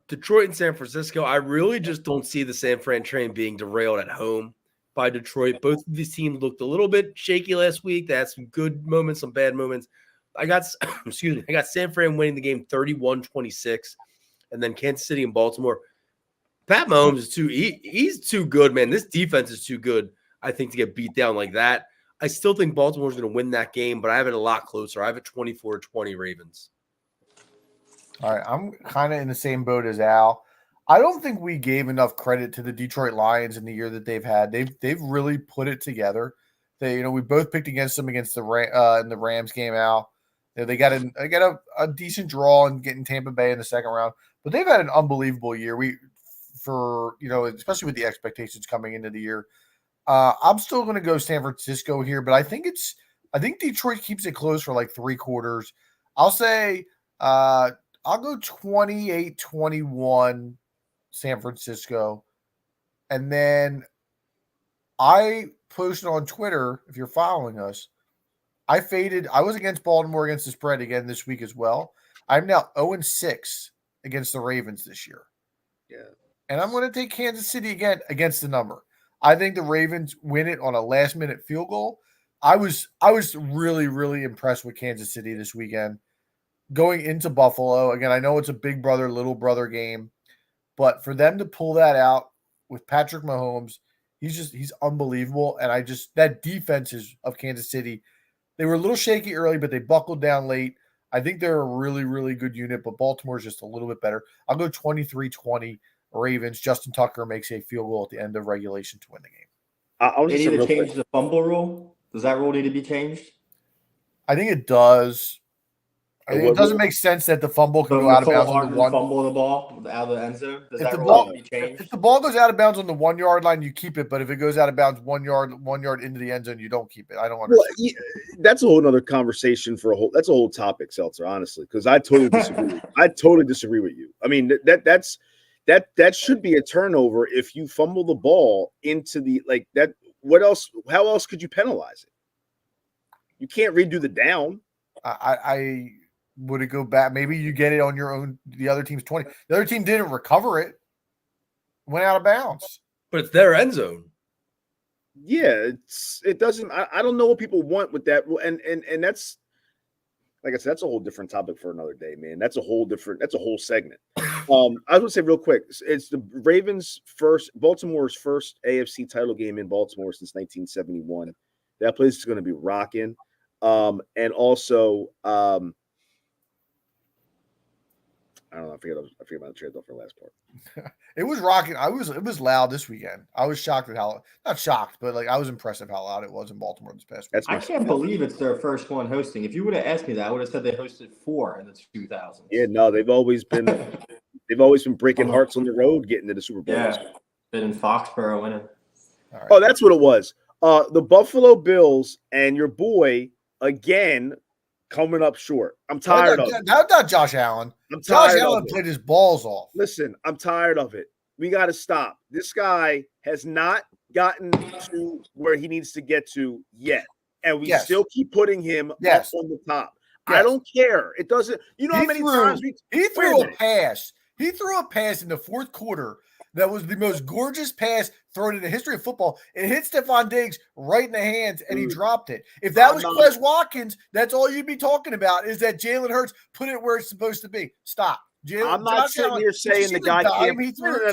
Detroit and San Francisco. I really just don't see the San Fran train being derailed at home by Detroit. Both of these teams looked a little bit shaky last week. They had some good moments, some bad moments. I got San Fran winning the game 31-26, and then Kansas City and Baltimore. Pat Mahomes is he's too good, man. This defense is too good, I think, to get beat down like that. I still think Baltimore's going to win that game, but I have it a lot closer. I have it 24-20 Ravens. All right, I'm kind of in the same boat as Al. I don't think we gave enough credit to the Detroit Lions in the year that they've had. They've really put it together. We both picked against them against the in the Rams game, Al. They got a decent draw and getting Tampa Bay in the second round, but they've had an unbelievable year. Especially with the expectations coming into the year. I'm still going to go San Francisco here, but I think Detroit keeps it close for like 3 quarters. I'll say I'll go 28-21 San Francisco. And then I posted on Twitter, if you're following us, I was against Baltimore against the spread again this week as well. I'm now 0-6 against the Ravens this year. Yeah. And I'm going to take Kansas City again against the number. I think the Ravens win it on a last-minute field goal. I was really, really impressed with Kansas City this weekend. Going into Buffalo, again, I know it's a big brother, little brother game, but for them to pull that out with Patrick Mahomes, he's unbelievable. And that defense of Kansas City, they were a little shaky early, but they buckled down late. I think they're a really, really good unit, but Baltimore's just a little bit better. I'll go 23-20 Ravens. Justin Tucker makes a field goal at the end of regulation to win the game. They need to change the fumble rule. Does that rule need to be changed? I think it does. It doesn't make sense that the fumble can go out of bounds on the one. Fumble the ball out of the end zone. Does that rule need to be changed? If the ball goes out of bounds on the 1 yard line, you keep it. But if it goes out of bounds 1 yard into the end zone, you don't keep it. I don't understand. Well, that's a whole other conversation that's a whole topic, Seltzer, honestly, because I totally disagree. I totally disagree with you. I mean, that should be a turnover if you fumble the ball into the that. What else? How else could you penalize it? You can't redo the down. I would it go back? Maybe you get it on your own. The other team's 20. The other team didn't recover it. Went out of bounds. But it's their end zone. Yeah, it doesn't. I don't know what people want with that, and that's like I said, that's a whole different topic for another day, man. That's a whole segment. I was gonna say real quick, it's the Baltimore's first AFC title game in Baltimore since 1971. That place is going to be rocking, and also I don't know. I figured about the trade though for the last part. It was rocking. It was loud this weekend. I was shocked at not shocked, but like I was impressed at how loud it was in Baltimore this past week. That's I can't believe it's their first one hosting. If you would have asked me that, I would have said they hosted 4 in the 2000s. Yeah, no, they've always been breaking hearts on the road getting to the Super Bowl. Yeah, been in Foxborough winning. All right. Oh, that's what it was. The Buffalo Bills and your boy again coming up short. I'm tired of it. Not Josh Allen. I'm Josh tired Allen of it. played his balls off. Listen, I'm tired of it. We got to stop. This guy has not gotten to where he needs to get to yet. And we still keep putting him up on the top. Yes. I don't care. It doesn't. You know how many times he threw a pass. He threw a pass in the fourth quarter that was the most gorgeous pass thrown in the history of football. It hit Stephon Diggs right in the hands, and he dropped it. If that was Quez Watkins, that's all you'd be talking about is that Jalen Hurts put it where it's supposed to be. Stop. I'm not sitting here saying the guy can't. He threw no.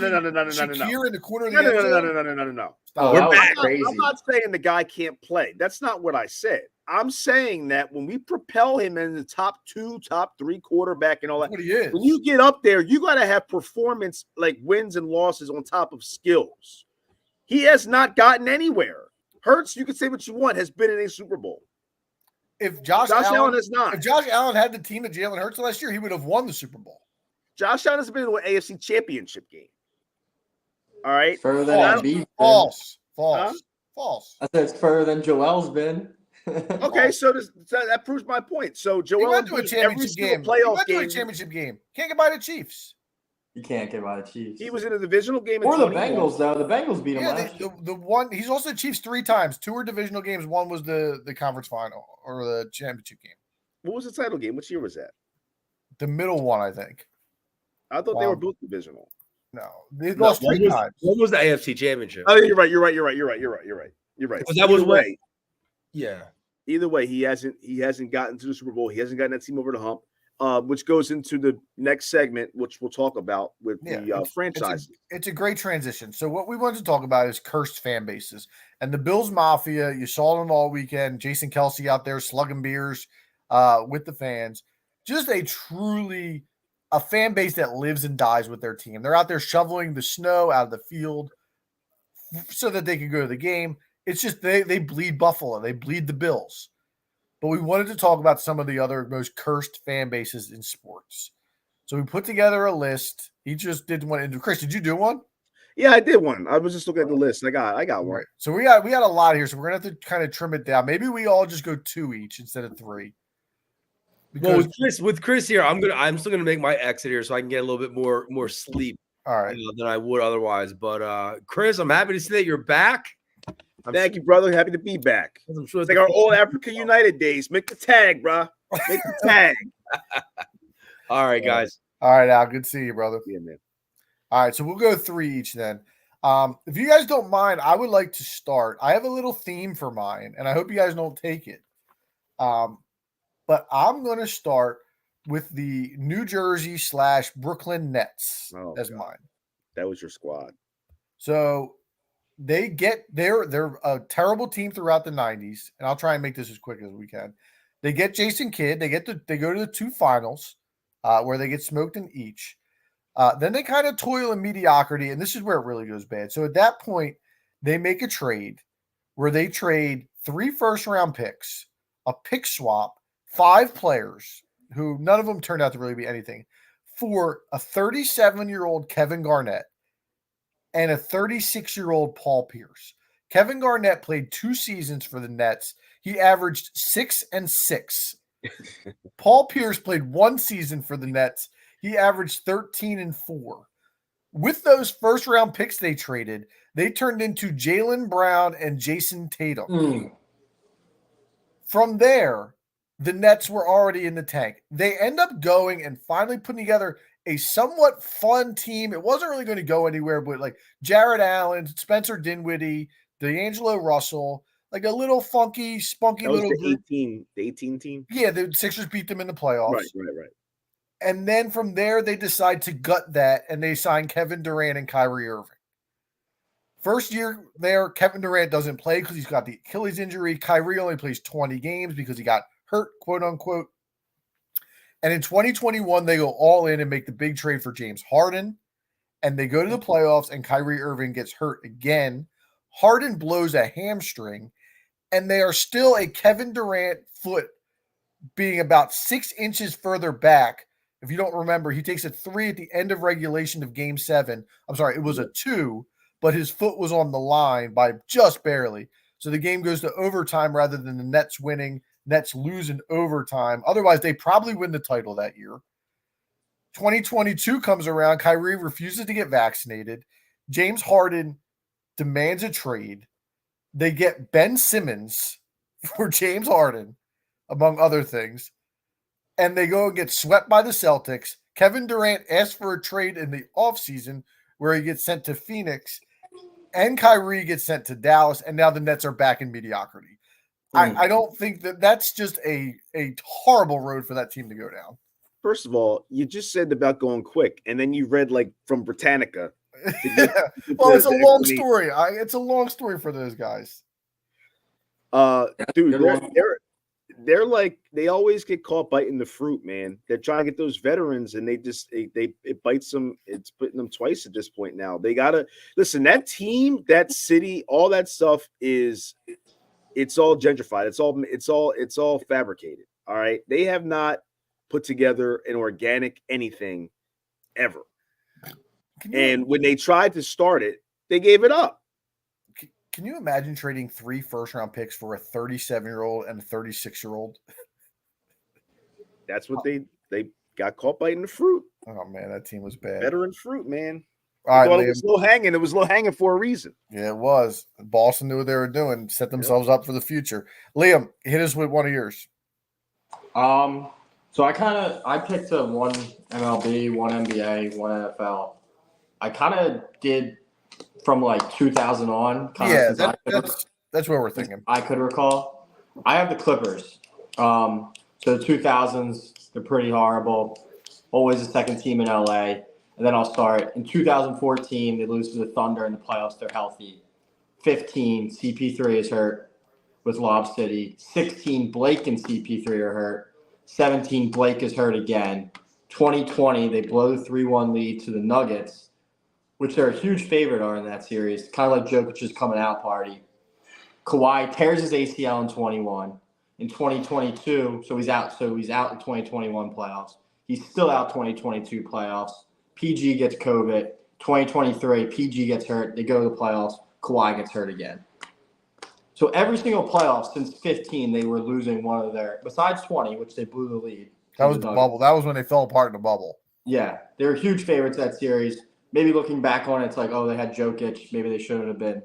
Shakir in the corner of the end zone. No. Oh, We're that was back. crazy. I'm not saying the guy can't play. That's not what I said. I'm saying that when we propel him in the top 2, top 3 quarterback and all that, what he is. When you get up there, you got to have performance like wins and losses on top of skills. He has not gotten anywhere. Hurts, you can say what you want, has been in a Super Bowl. If Josh Allen has not. If Josh Allen had the team of Jalen Hurts last year, he would have won the Super Bowl. Josh Allen has been in an AFC Championship game. All right. Further than Embiid. False. Huh? I said it's further than Joel's been. Okay, so that proves my point. So Joel he went to a championship game. Playoff game. A championship game. Can't get by the Chiefs. You can't get by the Chiefs. He was in a divisional game. Or the Bengals, though. The Bengals beat him last year. The one he's also Chiefs 3 times. 2 were divisional games. 1 was the conference final or the championship game. What was the title game? Which year was that? The middle one, I think. I thought they were both divisional. No, they lost 3 times. What was the AFC Championship? Oh, you're right. That was way. Yeah. Either way, he hasn't gotten to the Super Bowl. He hasn't gotten that team over the hump. Which goes into the next segment, which we'll talk about with the franchises. It's a great transition. So what we want to talk about is cursed fan bases. And the Bills Mafia, you saw them all weekend. Jason Kelsey out there slugging beers with the fans. Just a fan base that lives and dies with their team. They're out there shoveling the snow out of the field so that they can go to the game. It's just they bleed Buffalo. They bleed the Bills. But we wanted to talk about some of the other most cursed fan bases in sports. So we put together a list. He just did one. Chris, did you do one? Yeah, I did one. I was just looking at the list. I got one. Right. So we got a lot here. So we're gonna have to kind of trim it down. Maybe we all just go 2 each instead of 3. Because with Chris here, I'm still gonna make my exit here so I can get a little bit more sleep. All right. Than I would otherwise. But Chris, I'm happy to see that you're back. Thank you, brother. Happy to be back. I'm sure it's like our old Africa United days. Make the tag, bro. Make the tag. All right, guys. All right, Al. Good to see you, brother. Yeah, man. All right, so we'll go 3 each then. If you guys don't mind, I would like to start. I have a little theme for mine, and I hope you guys don't take it. But I'm going to start with the New Jersey / Brooklyn Nets as mine. That was your squad. So they're a terrible team throughout the 90s, and I'll try and make this as quick as we can. They get Jason Kidd. They go to the 2 finals where they get smoked in each. Then they kind of toil in mediocrity, and this is where it really goes bad. So at that point, they make a trade where they trade 3 first-round picks, a pick swap, 5 players who none of them turned out to really be anything, for a 37-year-old Kevin Garnett and a 36-year-old Paul Pierce. Kevin Garnett played 2 seasons for the Nets. He averaged 6 and 6. Paul Pierce played 1 season for the Nets. He averaged 13 and 4. With those first-round picks they traded, they turned into Jaylen Brown and Jason Tatum. From there, the Nets were already in the tank. They end up going and finally putting together a somewhat fun team. It wasn't really going to go anywhere, but like Jared Allen, Spencer Dinwiddie, D'Angelo Russell, like a little funky, spunky little group. The 18 team? Yeah, the Sixers beat them in the playoffs. Right. And then from there, they decide to gut that, and they sign Kevin Durant and Kyrie Irving. First year there, Kevin Durant doesn't play because he's got the Achilles injury. Kyrie only plays 20 games because he got hurt, quote unquote. And in 2021, they go all in and make the big trade for James Harden. And they go to the playoffs, and Kyrie Irving gets hurt again. Harden blows a hamstring, and they are still a Kevin Durant foot being about 6 inches further back. If you don't remember, he takes a 3 at the end of regulation of Game 7. I'm sorry, it was a 2, but his foot was on the line by just barely. So the game goes to overtime rather than the Nets winning. Nets lose in overtime. Otherwise, they probably win the title that year. 2022 comes around. Kyrie refuses to get vaccinated. James Harden demands a trade. They get Ben Simmons for James Harden, among other things. And they go and get swept by the Celtics. Kevin Durant asks for a trade in the offseason where he gets sent to Phoenix. And Kyrie gets sent to Dallas. And now the Nets are back in mediocrity. I don't think that's just a horrible road for that team to go down. First of all, you just said about going quick, and then you read like from Britannica. Well, it's a long story. It's a long story for those guys. Dude, they're like they always get caught biting the fruit, man. They're trying to get those veterans, and it bites them. It's putting them twice at this point now. They gotta listen. That team, that city, all that stuff it's all gentrified. It's all fabricated. All right, they have not put together an organic anything ever. And when they tried to start it, they gave it up. Can you imagine trading 3 first-round picks for a 37-year-old and a 36-year-old? That's what they got caught biting the fruit. Oh, man, that team was bad. Veteran fruit, man. All right, Liam. It was low hanging. It was low hanging for a reation. Yeah, it was. Boston knew what they were doing, set themselves up for the future. Liam, hit us with one of yours. So I picked one MLB, one NBA, one NFL. I kind of did from like 2000 on. Yeah, that's what we're thinking. I could recall. I have the Clippers. So the 2000s, they're pretty horrible. Always the second team in LA. And then I'll start. In 2014, they lose to the Thunder in the playoffs. They're healthy. 15, CP3 is hurt with Lob City. 16, Blake and CP3 are hurt. 17, Blake is hurt again. 2020, they blow the 3-1 lead to the Nuggets, which they're a huge favorite in that series. Kind of like Jokic's coming out party. Kawhi tears his ACL in 21. In 2022, so he's out in 2021 playoffs. He's still out 2022 playoffs. PG gets COVID. 2023, PG gets hurt. They go to the playoffs. Kawhi gets hurt again. So every single playoff since 15, they were losing one of their, besides 20, which they blew the lead. That was the bubble. That was when they fell apart in the bubble. Yeah, they were huge favorites that series. Maybe looking back on it, it's like, oh, they had Jokic. Maybe they shouldn't have been.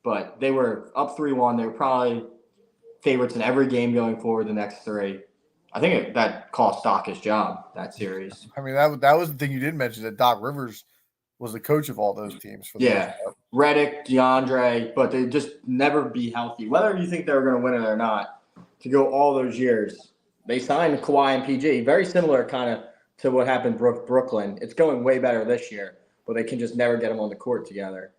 But they were up 3-1. They were probably favorites in every game going forward the next 3. I think that cost Doc his job, that series. I mean, that was the thing you didn't mention, that Doc Rivers was the coach of all those teams. For yeah, Redick, DeAndre, but they just never be healthy. Whether you think they were going to win it or not, to go all those years, they signed Kawhi and PG. Very similar kind of to what happened Brooklyn. It's going way better this year, but they can just never get them on the court together.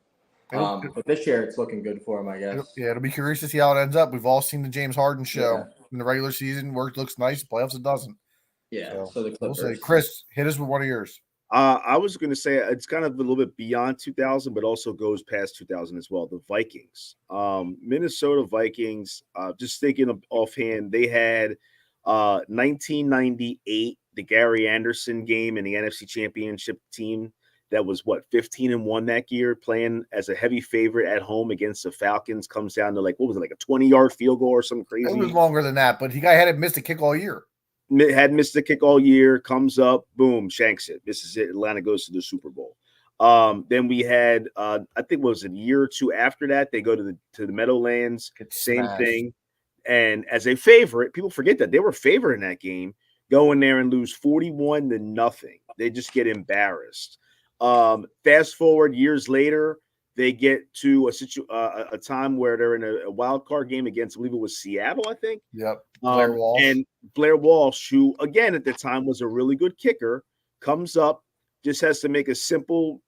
But this year, it's looking good for them, I guess. It'll be curious to see how it ends up. We've all seen the James Harden show in the regular season. Work looks nice. Playoffs, it doesn't. Yeah, so the Clippers. We'll say, Chris, hit us with one of yours. I was going to say it's kind of a little bit beyond 2000, but also goes past 2000 as well. The Vikings, Minnesota Vikings. Just thinking of offhand, they had 1998, the Gary Anderson game in the NFC Championship team. That was 15-1 that year, playing as a heavy favorite at home against the Falcons. Comes down to like 20-yard field goal or something crazy. It was longer than that, but the guy hadn't missed a kick all year. Had missed the kick all year, comes up, boom, shanks it. This is it. Atlanta goes to the Super Bowl. Then we had, I think, was it a year or two after that? They go to the Meadowlands, same thing. And as a favorite, people forget that they were favored in that game. Go in there and lose 41-0. They just get embarrassed. Fast forward years later, they get to a time where they're in a wild card game against, I believe it was Seattle, I think. Yep. Blair Walsh. And Blair Walsh, who again at the time was a really good kicker, comes up, just has to make a simple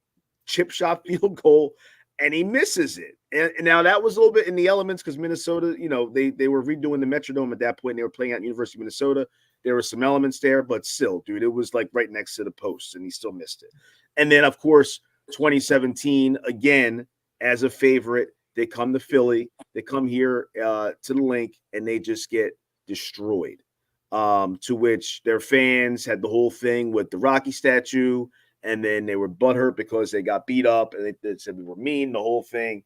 chip shot field goal, and he misses it. And now that was a little bit in the elements because Minnesota, they were redoing the Metrodome at that point. They were playing at University of Minnesota. There were some elements there, but still, dude, it was like right next to the post, and he still missed it. And then, of course, 2017 again as a favorite. They come to Philly. They come here to the Link, and they just get destroyed. To which their fans had the whole thing with the Rocky statue, and then they were butthurt because they got beat up, and they said we were mean, the whole thing.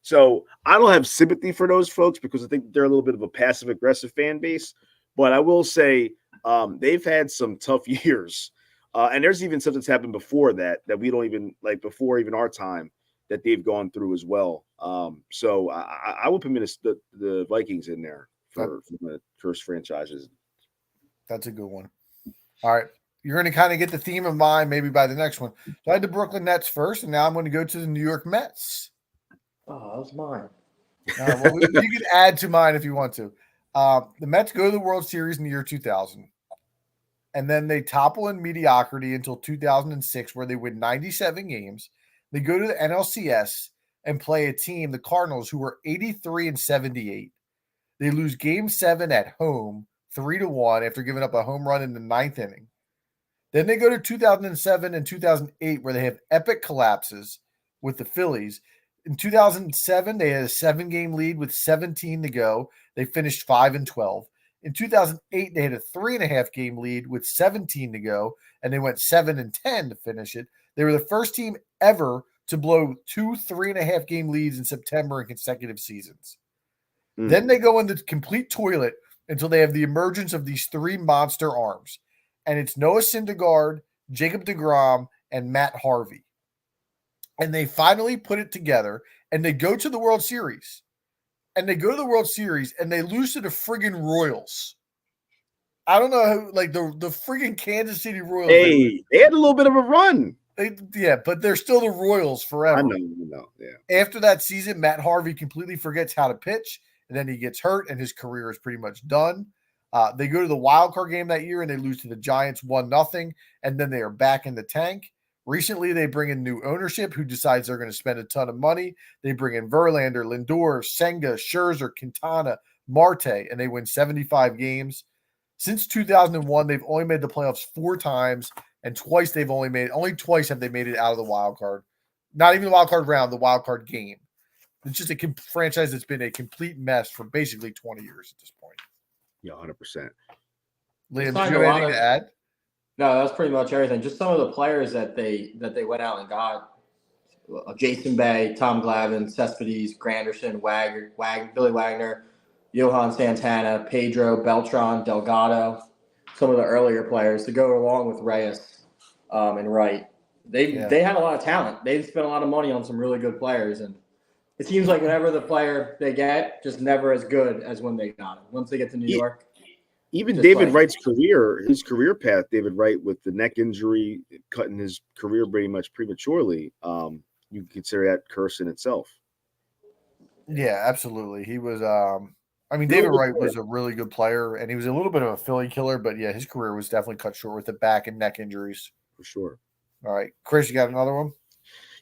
So I don't have sympathy for those folks because I think they're a little bit of a passive-aggressive fan base. But I will say they've had some tough years. And there's even stuff that's happened before that we don't even like before even our time that they've gone through as well. So I would put the Vikings in there for the first franchises. That's a good one. All right. You're going to kind of get the theme of mine maybe by the next one. So I had the Brooklyn Nets first, and now I'm going to go to the New York Mets. Oh, that was mine. Well, you can add to mine if you want to. The Mets go to the World Series in the year 2000. And then they topple in mediocrity until 2006, where they win 97 games. They go to the NLCS and play a team, the Cardinals, who were 83-78. They lose Game 7 at home, 3-1, after giving up a home run in the ninth inning. Then they go to 2007 and 2008, where they have epic collapses with the Phillies. In 2007, they had a 7-game lead with 17 to go. They finished 5-12. In 2008, they had a 3.5-game lead with 17 to go, and they went 7-10 to finish it. They were the first team ever to blow 2 3.5-game leads in September in consecutive seasons. Then they go into complete toilet until they have the emergence of these 3 monster arms. And it's Noah Syndergaard, Jacob deGrom, and Matt Harvey. And they finally put it together, and they go to the World Series. And they go to the World Series, and they lose to the friggin' Royals. I don't know how, like, the friggin' Kansas City Royals. Hey, they had a little bit of a run. But they're still the Royals forever. I know. Yeah. After that season, Matt Harvey completely forgets how to pitch, and then he gets hurt, and his career is pretty much done. They go to the wild card game that year, and they lose to the Giants 1-0, and then they are back in the tank. Recently, they bring in new ownership who decides they're going to spend a ton of money. They bring in Verlander, Lindor, Senga, Scherzer, Quintana, Marte, and they win 75 games. Since 2001, they've only made the playoffs 4 times, and only twice have they made it out of the wild card. Not even the wild card round, the wild card game. It's just a franchise that's been a complete mess for basically 20 years at this point. Yeah, 100%. Liam, do you have anything to add? No, that's pretty much everything. Just some of the players that they went out and got: Jason Bay, Tom Glavine, Cespedes, Granderson, Billy Wagner, Johan Santana, Pedro, Beltran, Delgado. Some of the earlier players to go along with Reyes and Wright. They had a lot of talent. They spent a lot of money on some really good players, and it seems like whenever the player they get, just never as good as when they got him. Once they get to New York. Even David Wright's his career path, David Wright with the neck injury, cutting his career pretty much prematurely. You consider that curse in itself. Yeah, absolutely. He was David Wright was a really good player, and he was a little bit of a Philly killer, but yeah, his career was definitely cut short with the back and neck injuries. For sure. All right. Chris, you got another one?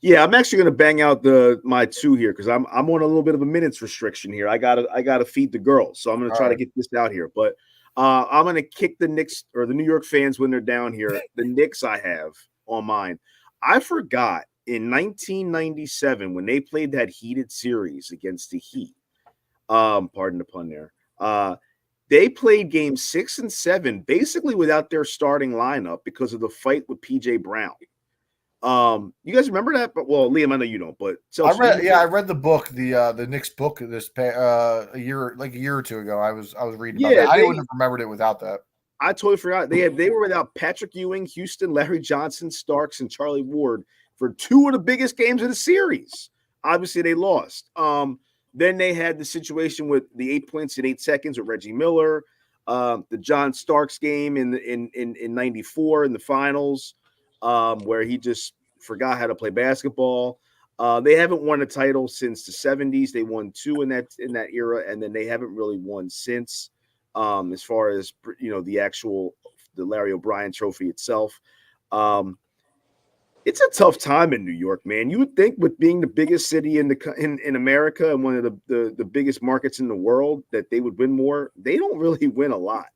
Yeah, I'm actually gonna bang out my 2 here because I'm on a little bit of a minutes restriction here. I gotta feed the girls, so I'm gonna try to get this out here. But I'm going to kick the Knicks or the New York fans when they're down here. The Knicks I have on mine. I forgot in 1997 when they played that heated series against the Heat. Pardon the pun there. They played games 6 and 7 basically without their starting lineup because of the fight with PJ Brown. You guys remember that? But well, Liam, I know you don't. But I read the book, the Knicks book a year or 2 ago. I was reading about that. I wouldn't have remembered it without that. I totally forgot. They were without Patrick Ewing, Houston, Larry Johnson, Starks, and Charlie Ward for 2 of the biggest games of the series. Obviously, they lost. Then they had the situation with the 8 points in 8 seconds with Reggie Miller, the John Starks game in '94 in the finals. Where he just forgot how to play basketball. They haven't won a title since the 70s. They won 2 in that era, and then they haven't really won since. As far as the Larry O'Brien Trophy itself, it's a tough time in New York, man. You would think with being the biggest city in America and one of the biggest markets in the world that they would win more. They don't really win a lot.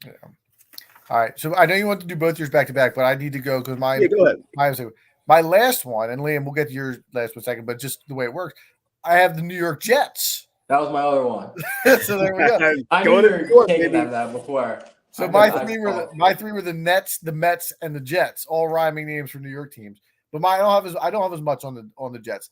Yeah. All right. So I know you want to do both yours back to back, but I need to go because Go ahead. my last one, and Liam, we'll get to yours last one second, but just the way it works, I have the New York Jets. That was my other one. So there we go. I knew you were taking that before. So my three were the Nets, the Mets, and the Jets, all rhyming names for New York teams. But I don't have as much on the Jets.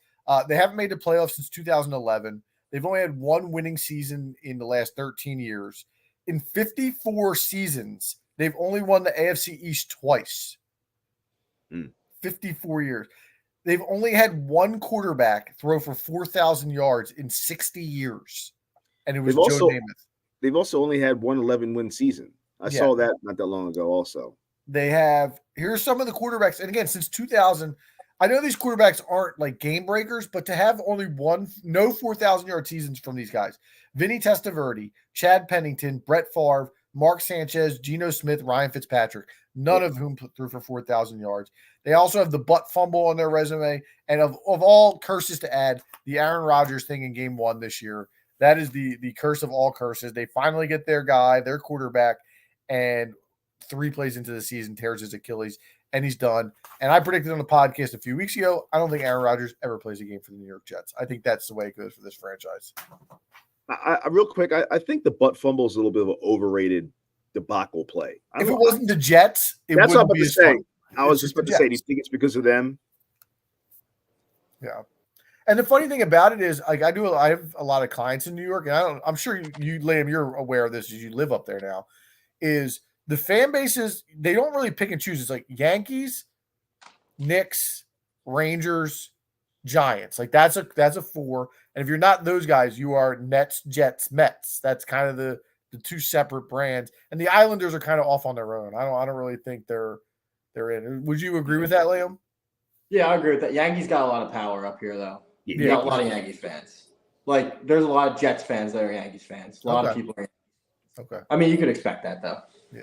They haven't made the playoffs since 2011. They've only had one winning season in the last 13 years. In 54 seasons, they've only won the AFC East twice. 54 years. They've only had one quarterback throw for 4,000 yards in 60 years, and it was Joe Namath. They've also only had one 11-win season. I saw that not that long ago also. They have – here's some of the quarterbacks. And again, since 2000, I know these quarterbacks aren't like game breakers, but to have only no 4,000-yard seasons from these guys. Vinny Testaverde, Chad Pennington, Brett Favre, Mark Sanchez, Geno Smith, Ryan Fitzpatrick, none of whom threw for 4,000 yards. They also have the butt fumble on their resume. And of all curses to add, the Aaron Rodgers thing in game one this year, that is the curse of all curses. They finally get their guy, their quarterback, and 3 plays into the season tears his Achilles, and he's done. And I predicted on the podcast a few weeks ago, I don't think Aaron Rodgers ever plays a game for the New York Jets. I think that's the way it goes for this franchise. Real quick, I think the butt fumble is a little bit of an overrated debacle play. If it wasn't the Jets, that's what I'm about to say. I was It's just about the to say, do you Jets. think it's because of them? Yeah. And the funny thing about it is, like, I have a lot of clients in New York, and I'm sure you Liam, you're aware of this as you live up there now, is the fan bases, they don't really pick and choose. It's like Yankees, Knicks, Rangers, Giants. Like that's a 4. And if you're not those guys, you are Nets, Jets, Mets. That's kind of the 2 separate brands. And the Islanders are kind of off on their own. I don't really think they're in. Would you agree with that, Liam? Yeah, I agree with that. Yankees got a lot of power up here, though. Yeah. Got a lot of Yankees fans. Like, there's a lot of Jets fans that are Yankees fans. A lot of people are. Okay. I mean, you could expect that, though. Yeah.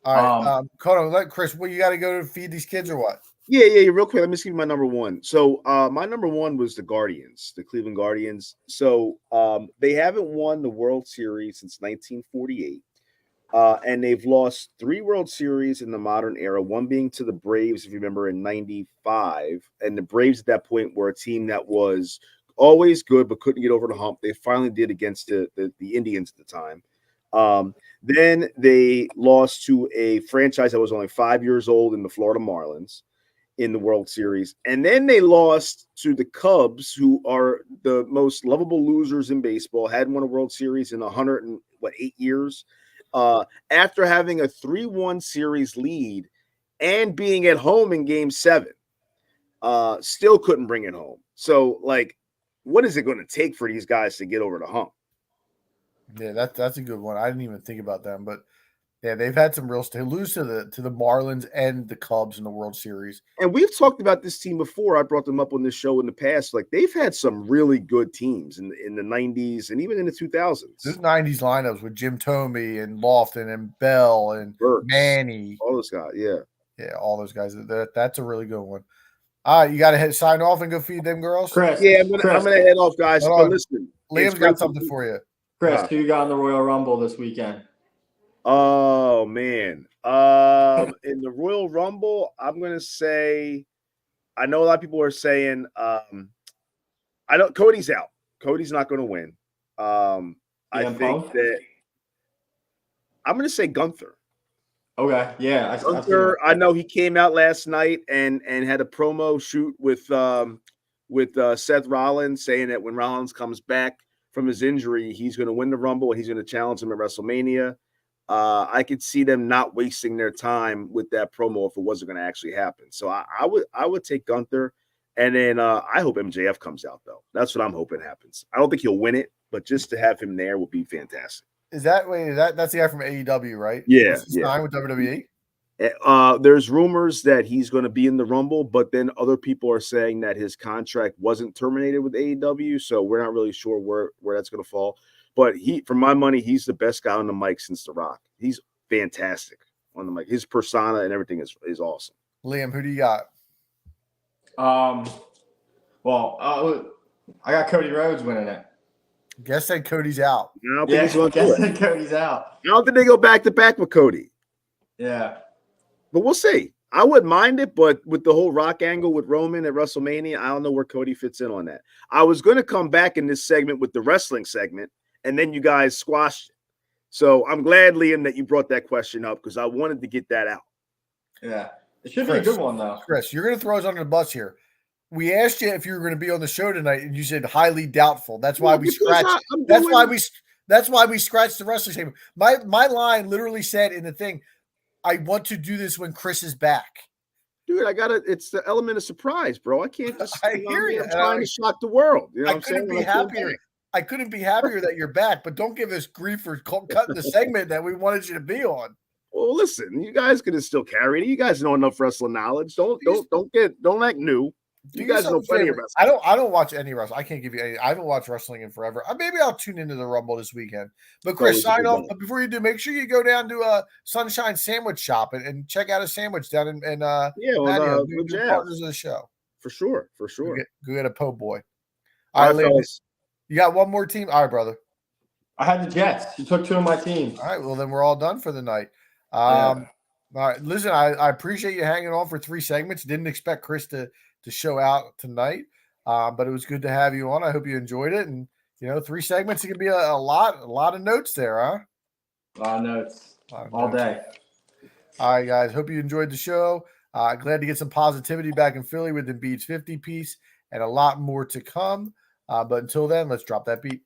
All right. Hold on. Let Chris, you got to go to feed these kids or what? Yeah. Real quick, let me see my number one. So my number one was the Guardians, the Cleveland Guardians. So they haven't won the World Series since 1948. And they've lost 3 World Series in the modern era, one being to the Braves, if you remember, in 95. And the Braves at that point were a team that was always good but couldn't get over the hump. They finally did against the Indians at the time. Then they lost to a franchise that was only 5 years old in the Florida Marlins in the World Series. And then they lost to the Cubs, who are the most lovable losers in baseball, hadn't won a World Series in 8 years. After having a 3-1 series lead and being at home in game 7, still couldn't bring it home. So, like, what is it going to take for these guys to get over the hump? Yeah, that's a good one. I didn't even think about them, but yeah, they've had some real they lose to the Marlins and the Cubs in the World Series. And we've talked about this team before. I brought them up on this show in the past. Like, they've had some really good teams in the 90s and even in the 2000s. Those 90s lineups with Jim Thome and Lofton and Bell and Burks, Manny. all those guys, yeah. Yeah, all those guys. That's a really good one. All right, you got to sign off and go feed them girls? Chris. Yeah, I'm gonna head off, guys. But listen, Liam's got something for you. Chris, who you got in the Royal Rumble this weekend? Oh, man. In the Royal Rumble, I'm going to say, I know a lot of people are saying, Cody's out. Cody's not going to win. I think that I'm going to say Gunther. Okay, yeah. Gunther, I know he came out last night and had a promo shoot with Seth Rollins, saying that when Rollins comes back from his injury, he's going to win the Rumble and he's going to challenge him at WrestleMania. I could see them not wasting their time with that promo if it wasn't going to actually happen. So I would take Gunther, and then I hope MJF comes out though. That's what I'm hoping happens. I don't think he'll win it, but just to have him there would be fantastic. That's the guy from AEW, right? Yeah, signed with WWE. There's rumors that he's going to be in the Rumble, but then other people are saying that his contract wasn't terminated with AEW, so we're not really sure where that's going to fall. But for my money, he's the best guy on the mic since The Rock. He's fantastic on the mic. His persona and everything is awesome. Liam, who do you got? Well, I got Cody Rhodes winning it. Guess that Cody's out. I don't think Yeah, he's going to do it. Cody's out. I don't think they go back to back with Cody. Yeah. But we'll see. I wouldn't mind it, but with the whole Rock angle with Roman at WrestleMania, I don't know where Cody fits in on that. I was going to come back in this segment with the wrestling segment, and then you guys squashed it. So I'm glad, Liam, that you brought that question up because I wanted to get that out. Yeah. It should be a good one, though. Chris, you're going to throw us under the bus here. We asked you if you were going to be on the show tonight, and you said highly doubtful. That's why we scratched. That's why we scratched the wrestling segment. My line literally said in the thing, I want to do this when Chris is back. Dude, it's the element of surprise, bro. I can't just I hear you. I'm trying to shock the world. You know I couldn't be happier. I couldn't be happier that you're back, but don't give us grief for cutting the segment that we wanted you to be on. Well, listen, you guys could still carry it. You guys know enough wrestling knowledge. Don't act new. You guys know plenty of wrestling. I don't watch any wrestling. I can't give you any. I haven't watched wrestling in forever. Maybe I'll tune into the Rumble this weekend. But Chris, sign off. But before you do, make sure you go down to Sunshine Sandwich Shop and check out a sandwich down in with partners of the show. For sure. Go get a po' boy. All right, ladies. You got one more team? All right, brother. I had the Jets. You took two of my teams. All right, well, then we're all done for the night. All right, listen, I appreciate you hanging on for 3 segments. Didn't expect Chris to show out tonight, but it was good to have you on. I hope you enjoyed it. And, 3 segments, it could be a lot of notes there, huh? A lot of notes. All day. All right, guys. Hope you enjoyed the show. Glad to get some positivity back in Philly with Embiid's 50 piece and a lot more to come. But until then, let's drop that beat.